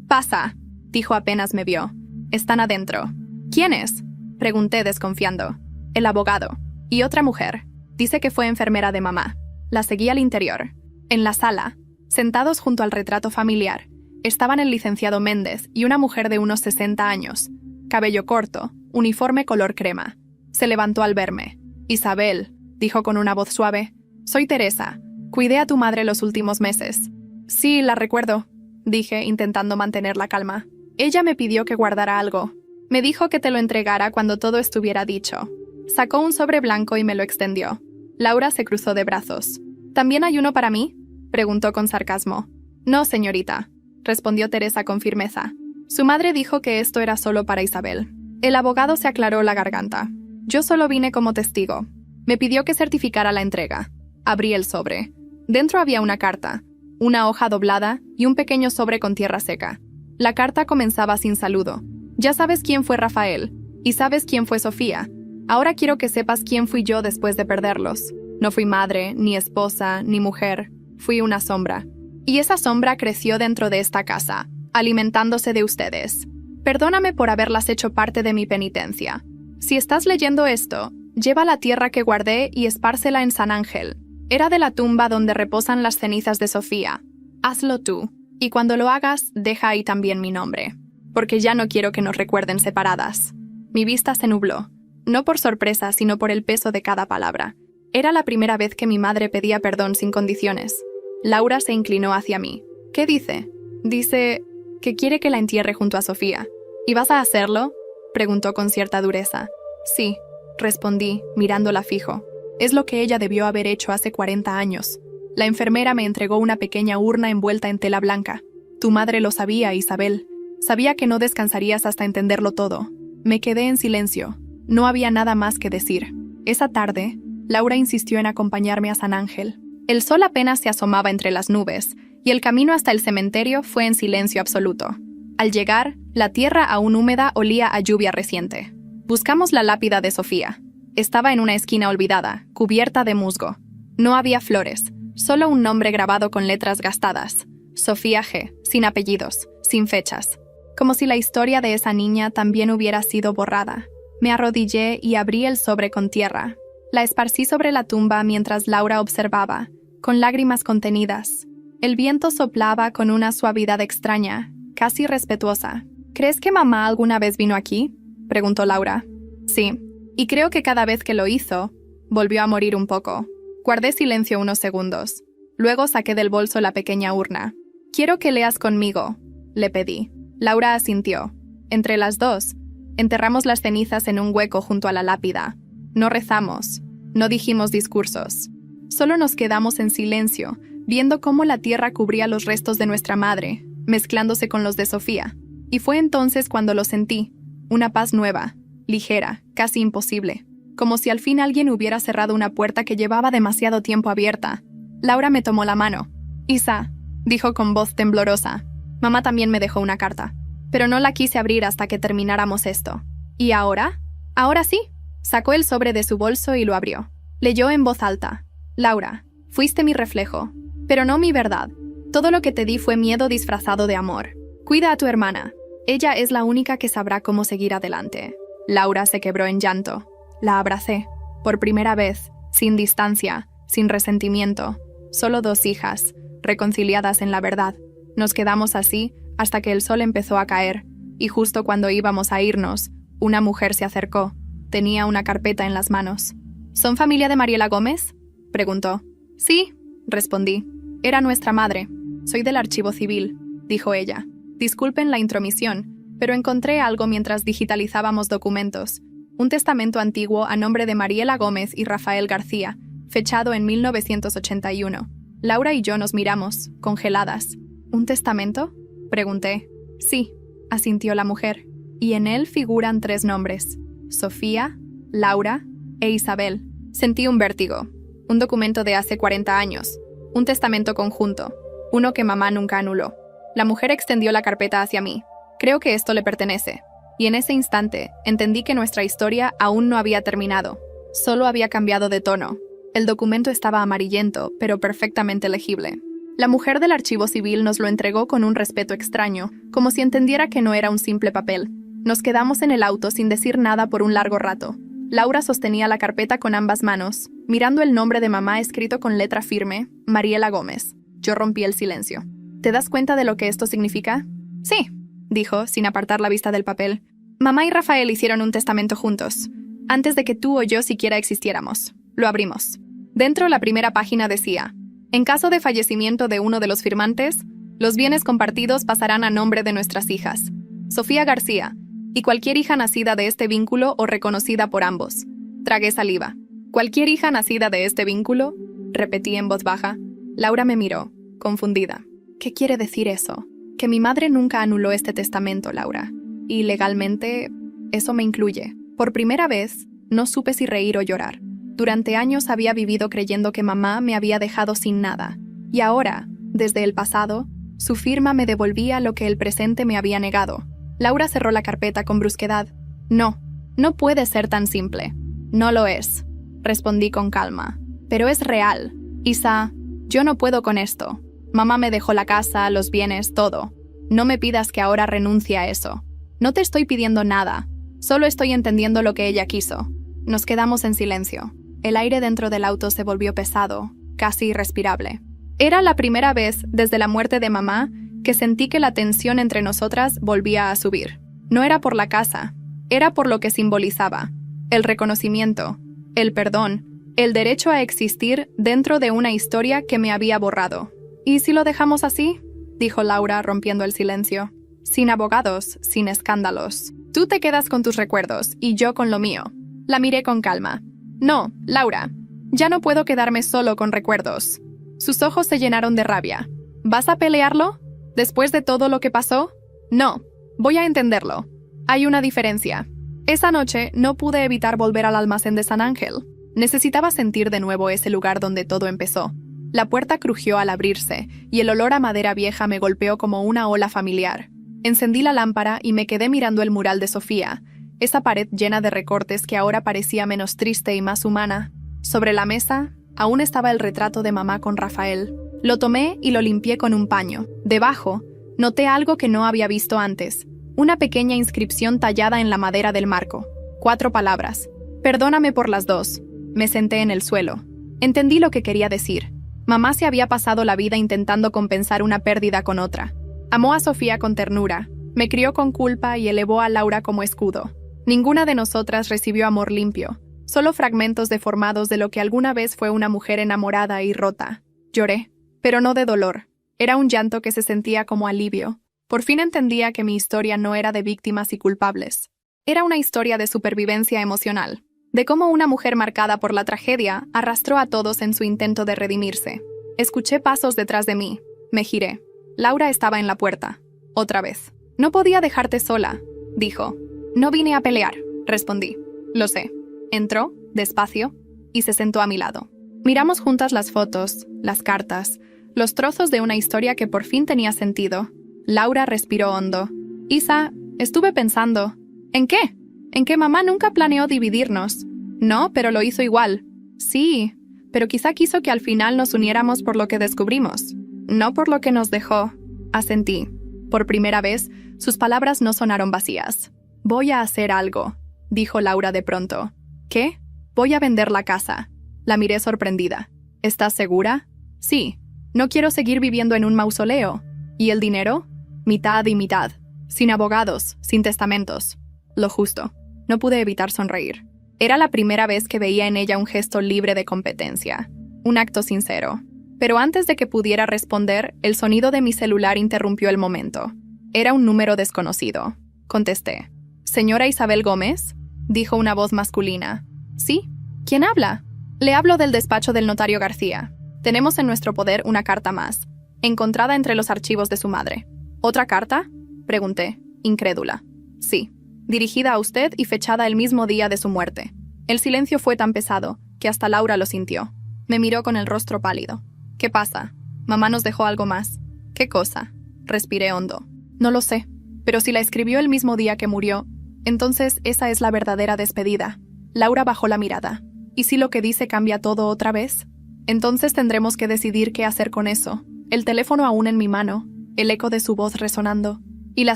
«Pasa», dijo apenas me vio. «Están adentro». «¿Quién es?», pregunté desconfiando. «El abogado. Y otra mujer. Dice que fue enfermera de mamá». La seguí al interior. En la sala, sentados junto al retrato familiar, estaban el licenciado Méndez y una mujer de unos 60 años. Cabello corto, uniforme color crema. Se levantó al verme. «Isabel», dijo con una voz suave. «Soy Teresa. Cuidé a tu madre los últimos meses». «Sí, la recuerdo», dije, intentando mantener la calma. «Ella me pidió que guardara algo. Me dijo que te lo entregara cuando todo estuviera dicho». Sacó un sobre blanco y me lo extendió. Laura se cruzó de brazos. «¿También hay uno para mí?», preguntó con sarcasmo. «No, señorita», respondió Teresa con firmeza. Su madre dijo que esto era solo para Isabel. El abogado se aclaró la garganta. «Yo solo vine como testigo». Me pidió que certificara la entrega. Abrí el sobre. Dentro había una carta, una hoja doblada y un pequeño sobre con tierra seca. La carta comenzaba sin saludo. «Ya sabes quién fue Rafael, y sabes quién fue Sofía. Ahora quiero que sepas quién fui yo después de perderlos. No fui madre, ni esposa, ni mujer. Fui una sombra. Y esa sombra creció dentro de esta casa, alimentándose de ustedes. Perdóname por haberlas hecho parte de mi penitencia. Si estás leyendo esto, lleva la tierra que guardé y espárcela en San Ángel. Era de la tumba donde reposan las cenizas de Sofía. Hazlo tú, y cuando lo hagas, deja ahí también mi nombre, porque ya no quiero que nos recuerden separadas». Mi vista se nubló, no por sorpresa, sino por el peso de cada palabra. Era la primera vez que mi madre pedía perdón sin condiciones. Laura se inclinó hacia mí. «¿Qué dice?» «Dice que quiere que la entierre junto a Sofía». «¿Y vas a hacerlo?», preguntó con cierta dureza. «Sí», respondí, mirándola fijo. «Es lo que ella debió haber hecho hace 40 años. La enfermera me entregó una pequeña urna envuelta en tela blanca. Tu madre lo sabía, Isabel. Sabía que no descansarías hasta entenderlo todo». Me quedé en silencio. No había nada más que decir. Esa tarde, Laura insistió en acompañarme a San Ángel. El sol apenas se asomaba entre las nubes, y el camino hasta el cementerio fue en silencio absoluto. Al llegar, la tierra aún húmeda olía a lluvia reciente. Buscamos la lápida de Sofía. Estaba en una esquina olvidada, cubierta de musgo. No había flores, solo un nombre grabado con letras gastadas. Sofía G., sin apellidos, sin fechas. Como si la historia de esa niña también hubiera sido borrada. Me arrodillé y abrí el sobre con tierra. La esparcí sobre la tumba mientras Laura observaba, con lágrimas contenidas. El viento soplaba con una suavidad extraña, casi respetuosa. ¿Crees que mamá alguna vez vino aquí?, preguntó Laura. Sí, y creo que cada vez que lo hizo, volvió a morir un poco. Guardé silencio unos segundos. Luego saqué del bolso la pequeña urna. «Quiero que leas conmigo», le pedí. Laura asintió. Entre las dos, enterramos las cenizas en un hueco junto a la lápida. No rezamos, no dijimos discursos. Solo nos quedamos en silencio, viendo cómo la tierra cubría los restos de nuestra madre, mezclándose con los de Sofía. Y fue entonces cuando lo sentí, una paz nueva, ligera, casi imposible, como si al fin alguien hubiera cerrado una puerta que llevaba demasiado tiempo abierta. Laura me tomó la mano. «Isa», dijo con voz temblorosa. «Mamá también me dejó una carta, pero no la quise abrir hasta que termináramos esto». «¿Y ahora?» «Ahora sí». Sacó el sobre de su bolso y lo abrió. Leyó en voz alta. «Laura, fuiste mi reflejo, pero no mi verdad. Todo lo que te di fue miedo disfrazado de amor. Cuida a tu hermana. Ella es la única que sabrá cómo seguir adelante». Laura se quebró en llanto. La abracé. Por primera vez, sin distancia, sin resentimiento. Solo dos hijas, reconciliadas en la verdad. Nos quedamos así hasta que el sol empezó a caer, y justo cuando íbamos a irnos, una mujer se acercó. Tenía una carpeta en las manos. «¿Son familia de Mariela Gómez?», preguntó. «Sí», respondí. «Era nuestra madre. Soy del archivo civil», dijo ella. «Disculpen la intromisión, pero encontré algo mientras digitalizábamos documentos. Un testamento antiguo a nombre de Mariela Gómez y Rafael García, fechado en 1981. Laura y yo nos miramos, congeladas. «¿Un testamento?», pregunté. «Sí», asintió la mujer. «Y en él figuran 3 nombres. Sofía, Laura e Isabel». Sentí un vértigo. Un documento de hace 40 años. Un testamento conjunto. Uno que mamá nunca anuló. La mujer extendió la carpeta hacia mí. «Creo que esto le pertenece». Y en ese instante, entendí que nuestra historia aún no había terminado. Solo había cambiado de tono. El documento estaba amarillento, pero perfectamente legible. La mujer del archivo civil nos lo entregó con un respeto extraño, como si entendiera que no era un simple papel. Nos quedamos en el auto sin decir nada por un largo rato. Laura sostenía la carpeta con ambas manos, mirando el nombre de mamá escrito con letra firme, Mariela Gómez. Yo rompí el silencio. «¿Te das cuenta de lo que esto significa?» «Sí», dijo, sin apartar la vista del papel. «Mamá y Rafael hicieron un testamento juntos, antes de que tú o yo siquiera existiéramos. Lo abrimos. Dentro la primera página decía: en caso de fallecimiento de uno de los firmantes, los bienes compartidos pasarán a nombre de nuestras hijas, Sofía García, y cualquier hija nacida de este vínculo o reconocida por ambos». Tragué saliva. «¿Cualquier hija nacida de este vínculo?», repetí en voz baja. Laura me miró, confundida. «¿Qué quiere decir eso?» «Que mi madre nunca anuló este testamento, Laura. Y legalmente, eso me incluye. Por primera vez, no supe si reír o llorar. Durante años había vivido creyendo que mamá me había dejado sin nada. Y ahora, desde el pasado, su firma me devolvía lo que el presente me había negado». Laura cerró la carpeta con brusquedad. «No, no puede ser tan simple». «No lo es», respondí con calma. «Pero es real. Isa, yo no puedo con esto. Mamá me dejó la casa, los bienes, todo. No me pidas que ahora renuncie a eso. No te estoy pidiendo nada. Solo estoy entendiendo lo que ella quiso». Nos quedamos en silencio. El aire dentro del auto se volvió pesado, casi irrespirable. Era la primera vez desde la muerte de mamá que sentí que la tensión entre nosotras volvía a subir. No era por la casa, era por lo que simbolizaba. El reconocimiento, el perdón, el derecho a existir dentro de una historia que me había borrado. «¿Y si lo dejamos así?», dijo Laura, rompiendo el silencio. «Sin abogados, sin escándalos. Tú te quedas con tus recuerdos y yo con lo mío». La miré con calma. «No, Laura, ya no puedo quedarme solo con recuerdos». Sus ojos se llenaron de rabia. «¿Vas a pelearlo? ¿Después de todo lo que pasó?» «No, voy a entenderlo. Hay una diferencia. Esa noche no pude evitar volver al almacén de San Ángel. Necesitaba sentir de nuevo ese lugar donde todo empezó. La puerta crujió al abrirse, y el olor a madera vieja me golpeó como una ola familiar. Encendí la lámpara y me quedé mirando el mural de Sofía, esa pared llena de recortes que ahora parecía menos triste y más humana. Sobre la mesa, aún estaba el retrato de mamá con Rafael. Lo tomé y lo limpié con un paño. Debajo, noté algo que no había visto antes. Una pequeña inscripción tallada en la madera del marco. 4 palabras. Perdóname por las 2. Me senté en el suelo. Entendí lo que quería decir. Mamá se había pasado la vida intentando compensar una pérdida con otra. Amó a Sofía con ternura, me crió con culpa y elevó a Laura como escudo. Ninguna de nosotras recibió amor limpio, solo fragmentos deformados de lo que alguna vez fue una mujer enamorada y rota. Lloré, pero no de dolor. Era un llanto que se sentía como alivio. Por fin entendía que mi historia no era de víctimas y culpables. Era una historia de supervivencia emocional, de cómo una mujer marcada por la tragedia arrastró a todos en su intento de redimirse. Escuché pasos detrás de mí. Me giré. Laura estaba en la puerta. Otra vez. No podía dejarte sola, dijo. No vine a pelear, respondí. Lo sé. Entró, despacio, y se sentó a mi lado. Miramos juntas las fotos, las cartas, los trozos de una historia que por fin tenía sentido. Laura respiró hondo. Isa, estuve pensando. ¿En qué? En que mamá nunca planeó dividirnos. No, pero lo hizo igual. Sí, pero quizá quiso que al final nos uniéramos por lo que descubrimos. No por lo que nos dejó. Asentí. Por primera vez, sus palabras no sonaron vacías. Voy a hacer algo, dijo Laura de pronto. ¿Qué? Voy a vender la casa. La miré sorprendida. ¿Estás segura? Sí. No quiero seguir viviendo en un mausoleo. ¿Y el dinero? Mitad y mitad. Sin abogados, sin testamentos. Lo justo. No pude evitar sonreír. Era la primera vez que veía en ella un gesto libre de competencia. Un acto sincero. Pero antes de que pudiera responder, el sonido de mi celular interrumpió el momento. Era un número desconocido. Contesté. ¿Señora Isabel Gómez? Dijo una voz masculina. ¿Sí? ¿Quién habla? Le hablo del despacho del notario García. Tenemos en nuestro poder una carta más, encontrada entre los archivos de su madre. ¿Otra carta? Pregunté, incrédula. Sí, dirigida a usted y fechada el mismo día de su muerte. El silencio fue tan pesado que hasta Laura lo sintió. Me miró con el rostro pálido. ¿Qué pasa? Mamá nos dejó algo más. ¿Qué cosa? Respiré hondo. No lo sé, pero si la escribió el mismo día que murió, entonces esa es la verdadera despedida. Laura bajó la mirada. ¿Y si lo que dice cambia todo otra vez? Entonces tendremos que decidir qué hacer con eso. El teléfono aún en mi mano, el eco de su voz resonando, y la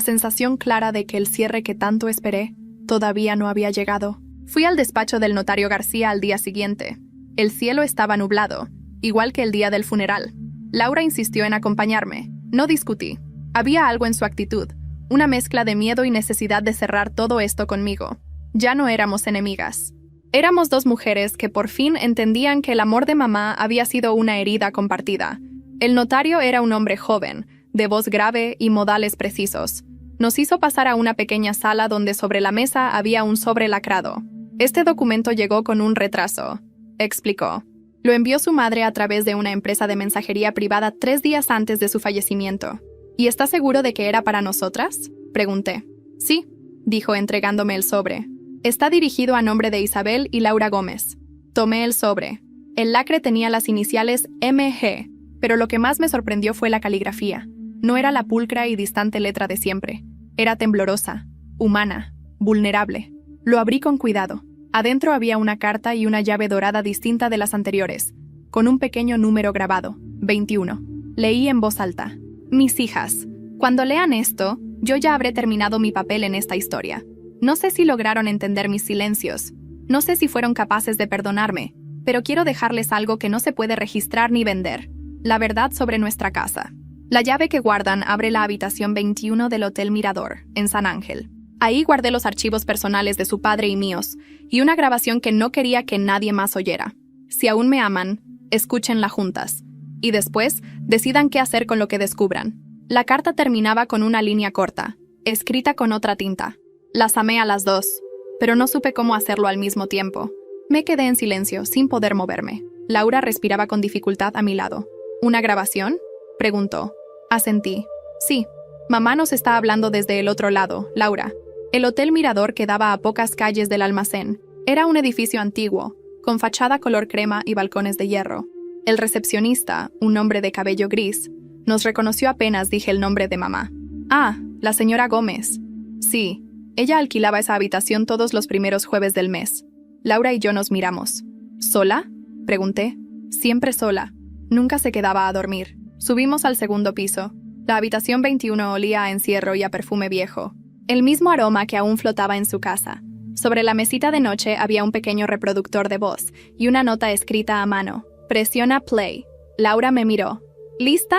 sensación clara de que el cierre que tanto esperé todavía no había llegado. Fui al despacho del notario García al día siguiente. El cielo estaba nublado, igual que el día del funeral. Laura insistió en acompañarme. No discutí. Había algo en su actitud, una mezcla de miedo y necesidad de cerrar todo esto conmigo. Ya no éramos enemigas. Éramos dos mujeres que por fin entendían que el amor de mamá había sido una herida compartida. El notario era un hombre joven, de voz grave y modales precisos. Nos hizo pasar a una pequeña sala donde sobre la mesa había un sobre lacrado. Este documento llegó con un retraso, explicó. Lo envió su madre a través de una empresa de mensajería privada 3 días antes de su fallecimiento. ¿Y está seguro de que era para nosotras? Pregunté. Sí, dijo entregándome el sobre. Está dirigido a nombre de Isabel y Laura Gómez. Tomé el sobre. El lacre tenía las iniciales MG, pero lo que más me sorprendió fue la caligrafía. No era la pulcra y distante letra de siempre. Era temblorosa, humana, vulnerable. Lo abrí con cuidado. Adentro había una carta y una llave dorada distinta de las anteriores, con un pequeño número grabado, 21. Leí en voz alta. Mis hijas, cuando lean esto, yo ya habré terminado mi papel en esta historia. No sé si lograron entender mis silencios. No sé si fueron capaces de perdonarme, pero quiero dejarles algo que no se puede registrar ni vender. La verdad sobre nuestra casa. La llave que guardan abre la habitación 21 del Hotel Mirador, en San Ángel. Ahí guardé los archivos personales de su padre y míos, y una grabación que no quería que nadie más oyera. Si aún me aman, escúchenla juntas. Y después, decidan qué hacer con lo que descubran. La carta terminaba con una línea corta, escrita con otra tinta. Las amé a las dos, pero no supe cómo hacerlo al mismo tiempo. Me quedé en silencio, sin poder moverme. Laura respiraba con dificultad a mi lado. ¿Una grabación?, preguntó. Asentí. Sí. Mamá nos está hablando desde el otro lado, Laura. El Hotel Mirador quedaba a pocas calles del almacén. Era un edificio antiguo, con fachada color crema y balcones de hierro. El recepcionista, un hombre de cabello gris, nos reconoció apenas dije el nombre de mamá. Ah, la señora Gómez. Sí, Ella alquilaba esa habitación todos los primeros jueves del mes. Laura y yo nos miramos. ¿Sola?, pregunté. Siempre sola. Nunca se quedaba a dormir. Subimos al segundo piso. La habitación 21 olía a encierro y a perfume viejo. El mismo aroma que aún flotaba en su casa. Sobre la mesita de noche había un pequeño reproductor de voz y una nota escrita a mano. Presiona play. Laura me miró. ¿Lista?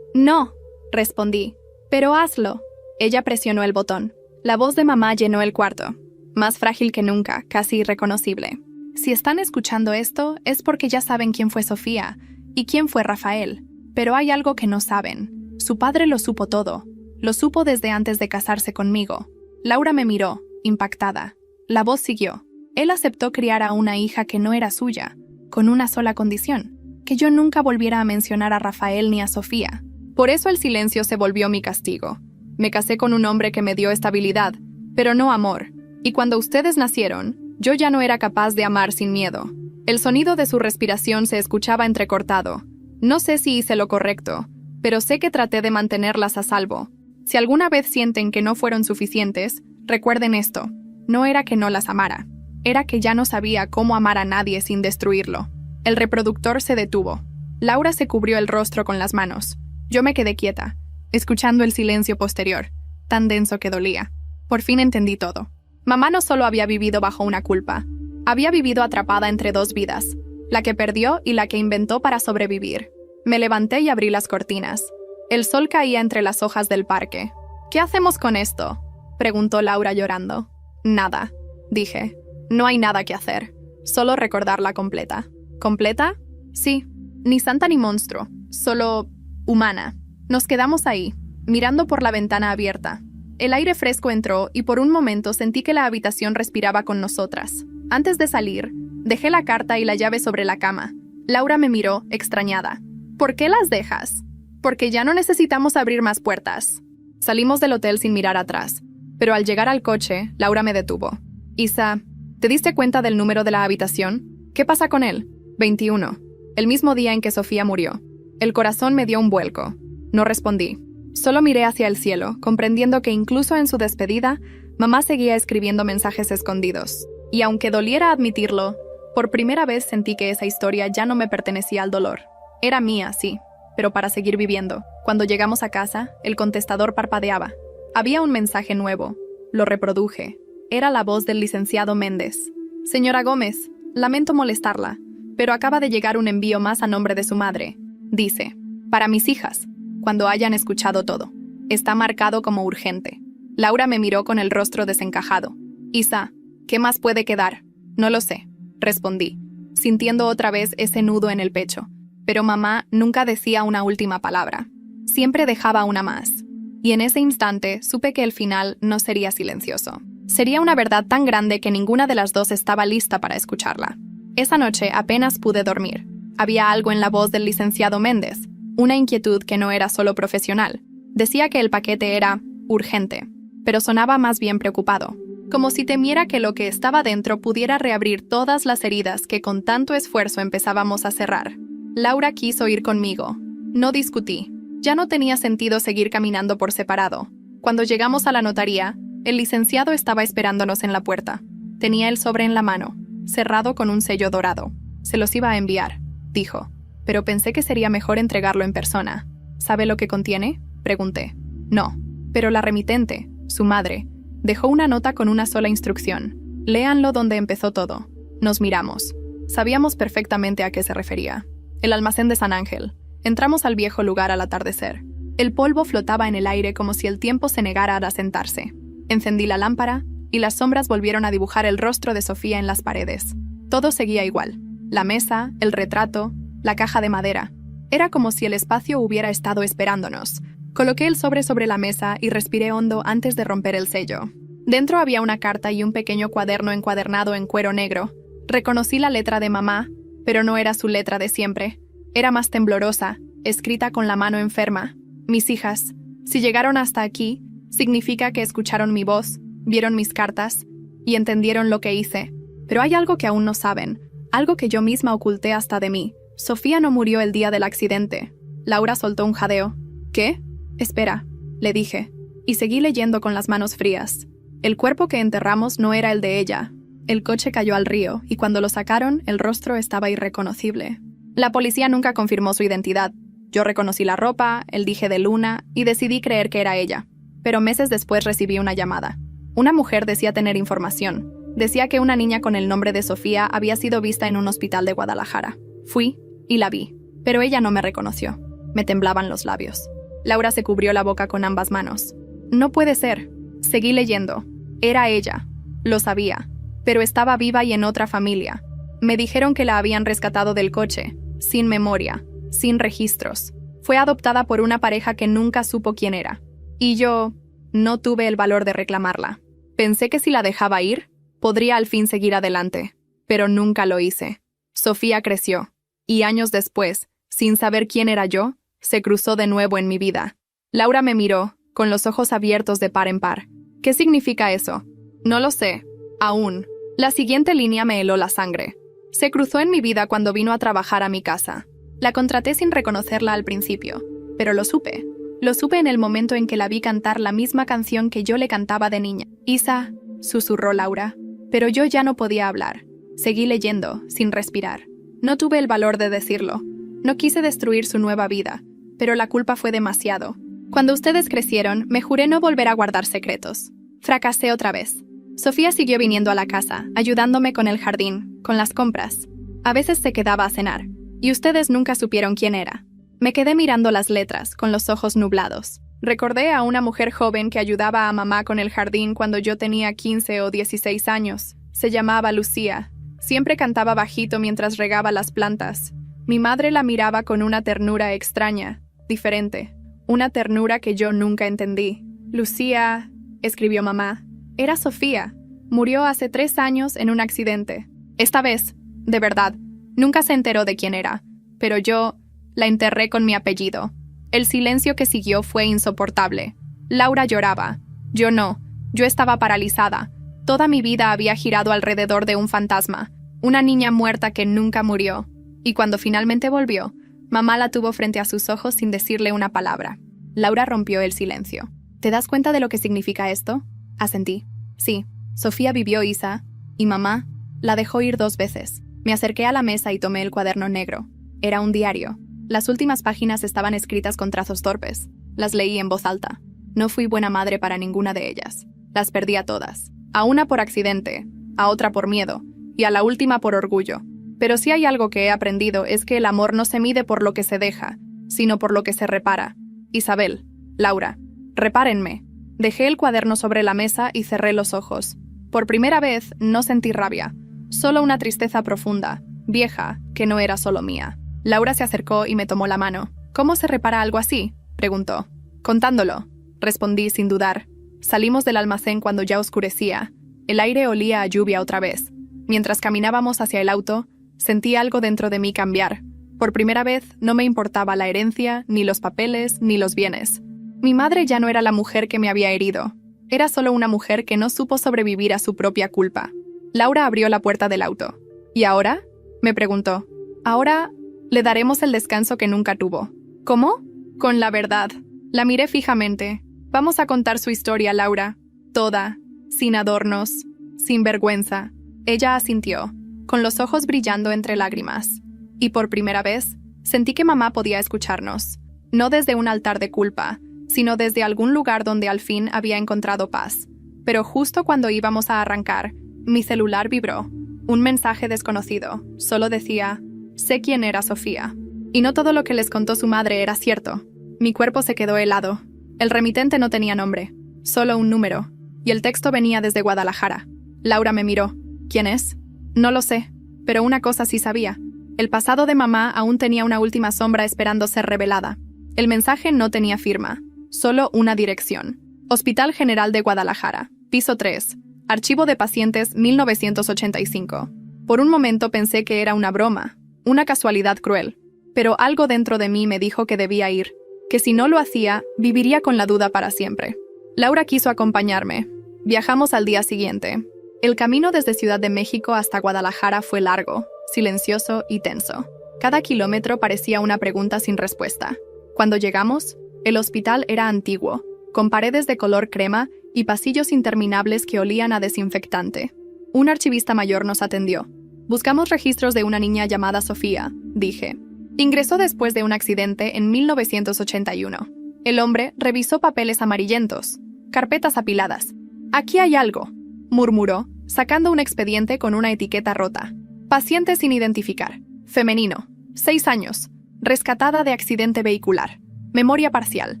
No, respondí. Pero hazlo. Ella presionó el botón. La voz de mamá llenó el cuarto. Más frágil que nunca, casi irreconocible. Si están escuchando esto, es porque ya saben quién fue Sofía y quién fue Rafael. Pero hay algo que no saben. Su padre lo supo todo. Lo supo desde antes de casarse conmigo. Laura me miró, impactada. La voz siguió. Él aceptó criar a una hija que no era suya, con una sola condición: que yo nunca volviera a mencionar a Rafael ni a Sofía. Por eso el silencio se volvió mi castigo. Me casé con un hombre que me dio estabilidad, pero no amor. Y cuando ustedes nacieron, yo ya no era capaz de amar sin miedo. El sonido de su respiración se escuchaba entrecortado. No sé si hice lo correcto, pero sé que traté de mantenerlas a salvo. Si alguna vez sienten que no fueron suficientes, recuerden esto. No era que no las amara. Era que ya no sabía cómo amar a nadie sin destruirlo. El reproductor se detuvo. Laura se cubrió el rostro con las manos. Yo me quedé quieta, escuchando el silencio posterior, tan denso que dolía. Por fin entendí todo. Mamá no solo había vivido bajo una culpa, había vivido atrapada entre dos vidas, la que perdió y la que inventó para sobrevivir. Me levanté y abrí las cortinas. El sol caía entre las hojas del parque. ¿Qué hacemos con esto?, preguntó Laura llorando. Nada, dije. No hay nada que hacer. Solo recordarla completa. ¿Completa? Sí. Ni santa ni monstruo. Solo humana. Nos quedamos ahí, mirando por la ventana abierta. El aire fresco entró y por un momento sentí que la habitación respiraba con nosotras. Antes de salir, dejé la carta y la llave sobre la cama. Laura me miró, extrañada. ¿Por qué las dejas? Porque ya no necesitamos abrir más puertas. Salimos del hotel sin mirar atrás, pero al llegar al coche, Laura me detuvo. Isa, ¿te diste cuenta del número de la habitación? ¿Qué pasa con él? 21. El mismo día en que Sofía murió. El corazón me dio un vuelco. No respondí. Solo miré hacia el cielo, comprendiendo que incluso en su despedida, mamá seguía escribiendo mensajes escondidos. Y aunque doliera admitirlo, por primera vez sentí que esa historia ya no me pertenecía al dolor. Era mía, sí, pero para seguir viviendo. Cuando llegamos a casa, el contestador parpadeaba. Había un mensaje nuevo. Lo reproduje. Era la voz del licenciado Méndez. Señora Gómez, lamento molestarla, pero acaba de llegar un envío más a nombre de su madre. Dice, para mis hijas, cuando hayan escuchado todo. Está marcado como urgente. Laura me miró con el rostro desencajado. Isa, ¿qué más puede quedar? No lo sé, respondí, sintiendo otra vez ese nudo en el pecho. Pero mamá nunca decía una última palabra. Siempre dejaba una más. Y en ese instante supe que el final no sería silencioso. Sería una verdad tan grande que ninguna de las dos estaba lista para escucharla. Esa noche apenas pude dormir. Había algo en la voz del licenciado Méndez, una inquietud que no era solo profesional. Decía que el paquete era urgente, pero sonaba más bien preocupado, como si temiera que lo que estaba dentro pudiera reabrir todas las heridas que con tanto esfuerzo empezábamos a cerrar. Laura quiso ir conmigo. No discutí. Ya no tenía sentido seguir caminando por separado. Cuando llegamos a la notaría, el licenciado estaba esperándonos en la puerta. Tenía el sobre en la mano, cerrado con un sello dorado. Se los iba a enviar, dijo, pero pensé que sería mejor entregarlo en persona. ¿Sabe lo que contiene?, pregunté. No, pero la remitente, su madre, dejó una nota con una sola instrucción. Léanlo donde empezó todo. Nos miramos. Sabíamos perfectamente a qué se refería. El almacén de San Ángel. Entramos al viejo lugar al atardecer. El polvo flotaba en el aire como si el tiempo se negara a asentarse. Encendí la lámpara y las sombras volvieron a dibujar el rostro de Sofía en las paredes. Todo seguía igual. La mesa, el retrato, la caja de madera. Era como si el espacio hubiera estado esperándonos. Coloqué el sobre la mesa y respiré hondo antes de romper el sello. Dentro había una carta y un pequeño cuaderno encuadernado en cuero negro. Reconocí la letra de mamá, pero no era su letra de siempre. Era más temblorosa, escrita con la mano enferma. Mis hijas, si llegaron hasta aquí, significa que escucharon mi voz, vieron mis cartas y entendieron lo que hice. Pero hay algo que aún no saben, algo que yo misma oculté hasta de mí. Sofía no murió el día del accidente. Laura soltó un jadeo. ¿Qué? Espera, le dije, y seguí leyendo con las manos frías. El cuerpo que enterramos no era el de ella. El coche cayó al río y cuando lo sacaron, el rostro estaba irreconocible. La policía nunca confirmó su identidad. Yo reconocí la ropa, el dije de Luna y decidí creer que era ella. Pero meses después recibí una llamada. Una mujer decía tener información. Decía que una niña con el nombre de Sofía había sido vista en un hospital de Guadalajara. Fui y la vi, pero ella no me reconoció. Me temblaban los labios. Laura se cubrió la boca con ambas manos. No puede ser. Seguí leyendo. Era ella. Lo sabía. Pero estaba viva y en otra familia. Me dijeron que la habían rescatado del coche, sin memoria, sin registros. Fue adoptada por una pareja que nunca supo quién era. Y yo no tuve el valor de reclamarla. Pensé que si la dejaba ir, podría al fin seguir adelante. Pero nunca lo hice. Sofía creció. Y años después, sin saber quién era yo, se cruzó de nuevo en mi vida. Laura me miró, con los ojos abiertos de par en par. ¿Qué significa eso? No lo sé. Aún. La siguiente línea me heló la sangre. Se cruzó en mi vida cuando vino a trabajar a mi casa. La contraté sin reconocerla al principio, pero lo supe. Lo supe en el momento en que la vi cantar la misma canción que yo le cantaba de niña. Isa, susurró Laura, pero yo ya no podía hablar. Seguí leyendo, sin respirar. No tuve el valor de decirlo. No quise destruir su nueva vida, pero la culpa fue demasiado. Cuando ustedes crecieron, me juré no volver a guardar secretos. Fracasé otra vez. Sofía siguió viniendo a la casa, ayudándome con el jardín, con las compras. A veces se quedaba a cenar, y ustedes nunca supieron quién era. Me quedé mirando las letras, con los ojos nublados. Recordé a una mujer joven que ayudaba a mamá con el jardín cuando yo tenía 15 o 16 años. Se llamaba Lucía. Siempre cantaba bajito mientras regaba las plantas. Mi madre la miraba con una ternura extraña, diferente. Una ternura que yo nunca entendí. Lucía, escribió mamá, era Sofía. Murió hace 3 años en un accidente. Esta vez, de verdad, nunca se enteró de quién era. Pero yo la enterré con mi apellido. El silencio que siguió fue insoportable. Laura lloraba. Yo no. Yo estaba paralizada. Toda mi vida había girado alrededor de un fantasma. Una niña muerta que nunca murió. Y cuando finalmente volvió, mamá la tuvo frente a sus ojos sin decirle una palabra. Laura rompió el silencio. ¿Te das cuenta de lo que significa esto? Asentí. Sí, Sofía vivió, Isa, y mamá la dejó ir 2 veces. Me acerqué a la mesa y tomé el cuaderno negro. Era un diario. Las últimas páginas estaban escritas con trazos torpes. Las leí en voz alta. No fui buena madre para ninguna de ellas. Las perdí a todas. A una por accidente, a otra por miedo, y a la última por orgullo. Pero si hay algo que he aprendido es que el amor no se mide por lo que se deja, sino por lo que se repara. Isabel, Laura, repárenme. Dejé el cuaderno sobre la mesa y cerré los ojos. Por primera vez no sentí rabia, solo una tristeza profunda, vieja, que no era solo mía. Laura se acercó y me tomó la mano. ¿Cómo se repara algo así?, preguntó. Contándolo, respondí sin dudar. Salimos del almacén cuando ya oscurecía. El aire olía a lluvia otra vez. Mientras caminábamos hacia el auto, sentí algo dentro de mí cambiar. Por primera vez no me importaba la herencia, ni los papeles, ni los bienes. Mi madre ya no era la mujer que me había herido. Era solo una mujer que no supo sobrevivir a su propia culpa. Laura abrió la puerta del auto. ¿Y ahora?, me preguntó. Ahora le daremos el descanso que nunca tuvo. ¿Cómo? Con la verdad. La miré fijamente. Vamos a contar su historia, Laura. Toda. Sin adornos. Sin vergüenza. Ella asintió, con los ojos brillando entre lágrimas. Y por primera vez, sentí que mamá podía escucharnos. No desde un altar de culpa, sino desde algún lugar donde al fin había encontrado paz. Pero justo cuando íbamos a arrancar, mi celular vibró. Un mensaje desconocido. Solo decía, sé quién era Sofía. Y no todo lo que les contó su madre era cierto. Mi cuerpo se quedó helado. El remitente no tenía nombre, solo un número. Y el texto venía desde Guadalajara. Laura me miró. ¿Quién es? No lo sé, pero una cosa sí sabía. El pasado de mamá aún tenía una última sombra esperando ser revelada. El mensaje no tenía firma, solo una dirección. Hospital General de Guadalajara, piso 3, Archivo de Pacientes 1985. Por un momento pensé que era una broma, una casualidad cruel, pero algo dentro de mí me dijo que debía ir, que si no lo hacía, viviría con la duda para siempre. Laura quiso acompañarme. Viajamos al día siguiente. El camino desde Ciudad de México hasta Guadalajara fue largo, silencioso y tenso. Cada kilómetro parecía una pregunta sin respuesta. Cuando llegamos, el hospital era antiguo, con paredes de color crema y pasillos interminables que olían a desinfectante. Un archivista mayor nos atendió. Buscamos registros de una niña llamada Sofía, dije. Ingresó después de un accidente en 1981. El hombre revisó papeles amarillentos, carpetas apiladas. «Aquí hay algo», murmuró, sacando un expediente con una etiqueta rota. «Paciente sin identificar. Femenino. 6 años. Rescatada de accidente vehicular. Memoria parcial.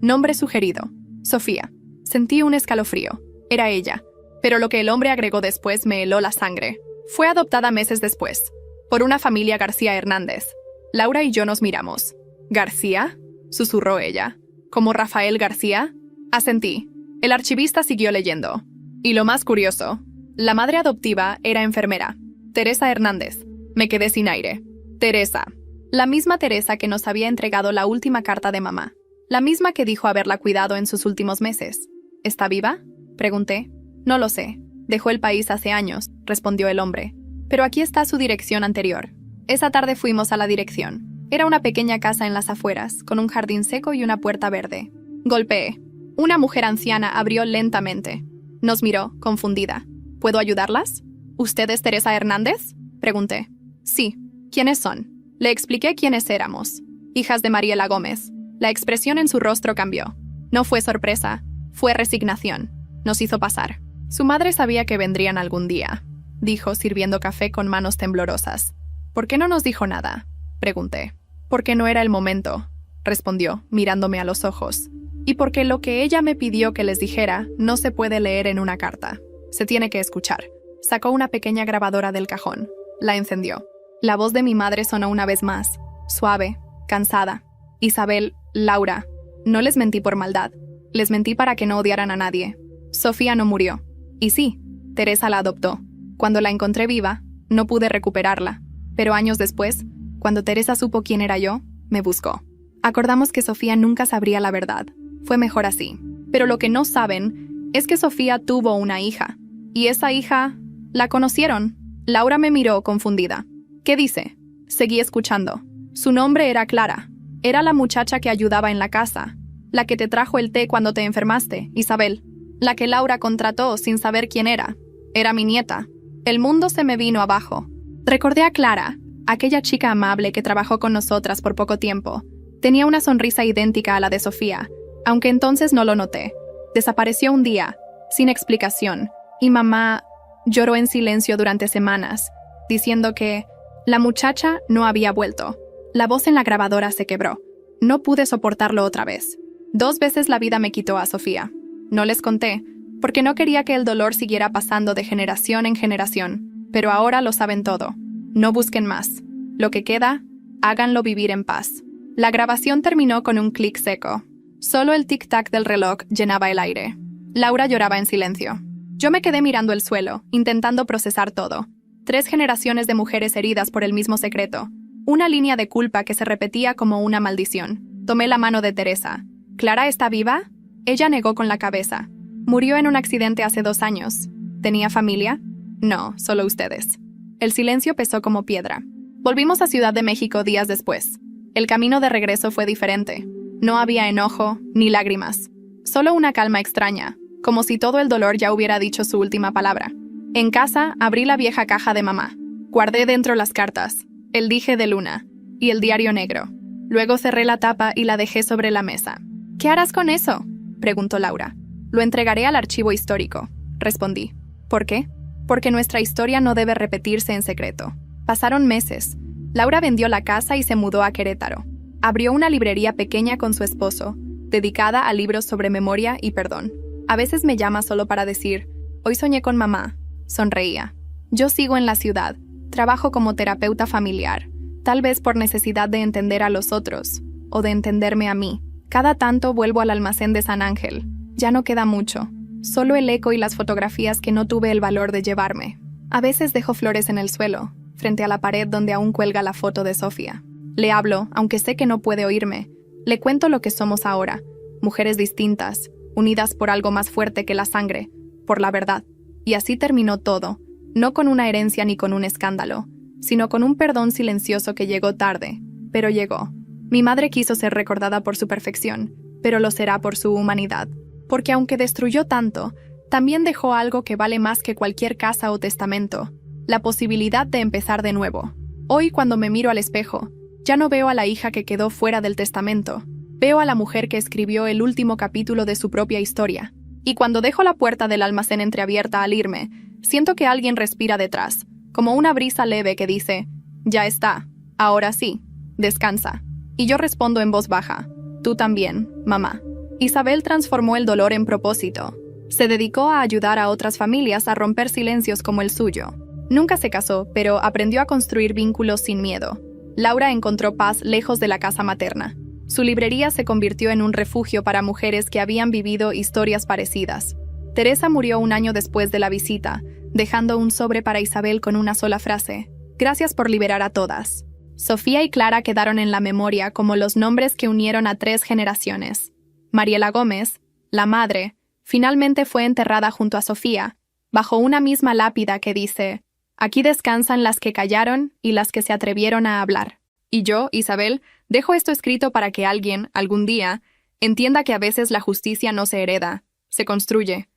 Nombre sugerido. Sofía». Sentí un escalofrío. Era ella. Pero lo que el hombre agregó después me heló la sangre. Fue adoptada meses después, por una familia García Hernández. Laura y yo nos miramos. «¿García?», susurró ella. «¿Como Rafael García?». Asentí. El archivista siguió leyendo. Y lo más curioso, la madre adoptiva era enfermera. Teresa Hernández. Me quedé sin aire. Teresa. La misma Teresa que nos había entregado la última carta de mamá. La misma que dijo haberla cuidado en sus últimos meses. ¿Está viva?, pregunté. No lo sé. Dejó el país hace años, respondió el hombre. Pero aquí está su dirección anterior. Esa tarde fuimos a la dirección. Era una pequeña casa en las afueras, con un jardín seco y una puerta verde. Golpeé. Una mujer anciana abrió lentamente. Nos miró, confundida. ¿Puedo ayudarlas? ¿Usted es Teresa Hernández?, pregunté. Sí. ¿Quiénes son? Le expliqué quiénes éramos. Hijas de Mariela Gómez. La expresión en su rostro cambió. No fue sorpresa, fue resignación. Nos hizo pasar. Su madre sabía que vendrían algún día, dijo, sirviendo café con manos temblorosas. ¿Por qué no nos dijo nada?, pregunté. Porque no era el momento, respondió, mirándome a los ojos. Y porque lo que ella me pidió que les dijera no se puede leer en una carta. Se tiene que escuchar. Sacó una pequeña grabadora del cajón. La encendió. La voz de mi madre sonó una vez más, suave, cansada. Isabel, Laura, no les mentí por maldad. Les mentí para que no odiaran a nadie. Sofía no murió. Y sí, Teresa la adoptó. Cuando la encontré viva, no pude recuperarla. Pero años después, cuando Teresa supo quién era yo, me buscó. Acordamos que Sofía nunca sabría la verdad. Fue mejor así. Pero lo que no saben es que Sofía tuvo una hija. Y esa hija, la conocieron. Laura me miró confundida. ¿Qué dice? Seguí escuchando. Su nombre era Clara. Era la muchacha que ayudaba en la casa. La que te trajo el té cuando te enfermaste, Isabel. La que Laura contrató sin saber quién era. Era mi nieta. El mundo se me vino abajo. Recordé a Clara, aquella chica amable que trabajó con nosotras por poco tiempo. Tenía una sonrisa idéntica a la de Sofía, aunque entonces no lo noté. Desapareció un día, sin explicación, y mamá lloró en silencio durante semanas, diciendo que la muchacha no había vuelto. La voz en la grabadora se quebró. No pude soportarlo otra vez. 2 veces la vida me quitó a Sofía. No les conté, porque no quería que el dolor siguiera pasando de generación en generación. Pero ahora lo saben todo. No busquen más. Lo que queda, háganlo vivir en paz. La grabación terminó con un clic seco. Solo el tic-tac del reloj llenaba el aire. Laura lloraba en silencio. Yo me quedé mirando el suelo, intentando procesar todo. 3 generaciones de mujeres heridas por el mismo secreto. Una línea de culpa que se repetía como una maldición. Tomé la mano de Teresa. ¿Clara está viva? Ella negó con la cabeza. Murió en un accidente hace 2 años. ¿Tenía familia? No, solo ustedes. El silencio pesó como piedra. Volvimos a Ciudad de México días después. El camino de regreso fue diferente. No había enojo ni lágrimas. Solo una calma extraña, como si todo el dolor ya hubiera dicho su última palabra. En casa, abrí la vieja caja de mamá. Guardé dentro las cartas, el dije de Luna y el diario negro. Luego cerré la tapa y la dejé sobre la mesa. ¿Qué harás con eso?, preguntó Laura. Lo entregaré al archivo histórico, respondí. ¿Por qué? Porque nuestra historia no debe repetirse en secreto. Pasaron meses. Laura vendió la casa y se mudó a Querétaro. Abrió una librería pequeña con su esposo, dedicada a libros sobre memoria y perdón. A veces me llama solo para decir, hoy soñé con mamá. Sonreía. Yo sigo en la ciudad. Trabajo como terapeuta familiar, tal vez por necesidad de entender a los otros, o de entenderme a mí. Cada tanto vuelvo al almacén de San Ángel. Ya no queda mucho. Solo el eco y las fotografías que no tuve el valor de llevarme. A veces dejo flores en el suelo, frente a la pared donde aún cuelga la foto de Sofía. Le hablo, aunque sé que no puede oírme. Le cuento lo que somos ahora, mujeres distintas, unidas por algo más fuerte que la sangre, por la verdad. Y así terminó todo, no con una herencia ni con un escándalo, sino con un perdón silencioso que llegó tarde, pero llegó. Mi madre quiso ser recordada por su perfección, pero lo será por su humanidad. porque aunque destruyó tanto, también dejó algo que vale más que cualquier casa o testamento, la posibilidad de empezar de nuevo. Hoy, cuando me miro al espejo, ya no veo a la hija que quedó fuera del testamento, veo a la mujer que escribió el último capítulo de su propia historia. Y cuando dejo la puerta del almacén entreabierta al irme, siento que alguien respira detrás, como una brisa leve que dice, «Ya está, ahora sí, descansa». Y yo respondo en voz baja, «Tú también, mamá». Isabel transformó el dolor en propósito. Se dedicó a ayudar a otras familias a romper silencios como el suyo. Nunca se casó, pero aprendió a construir vínculos sin miedo. Laura encontró paz lejos de la casa materna. Su librería se convirtió en un refugio para mujeres que habían vivido historias parecidas. Teresa murió un año después de la visita, dejando un sobre para Isabel con una sola frase: «Gracias por liberar a todas». Sofía y Clara quedaron en la memoria como los nombres que unieron a 3 generaciones. Mariela Gómez, la madre, finalmente fue enterrada junto a Sofía, bajo una misma lápida que dice: «Aquí descansan las que callaron y las que se atrevieron a hablar». Y yo, Isabel, dejo esto escrito para que alguien, algún día, entienda que a veces la justicia no se hereda, se construye.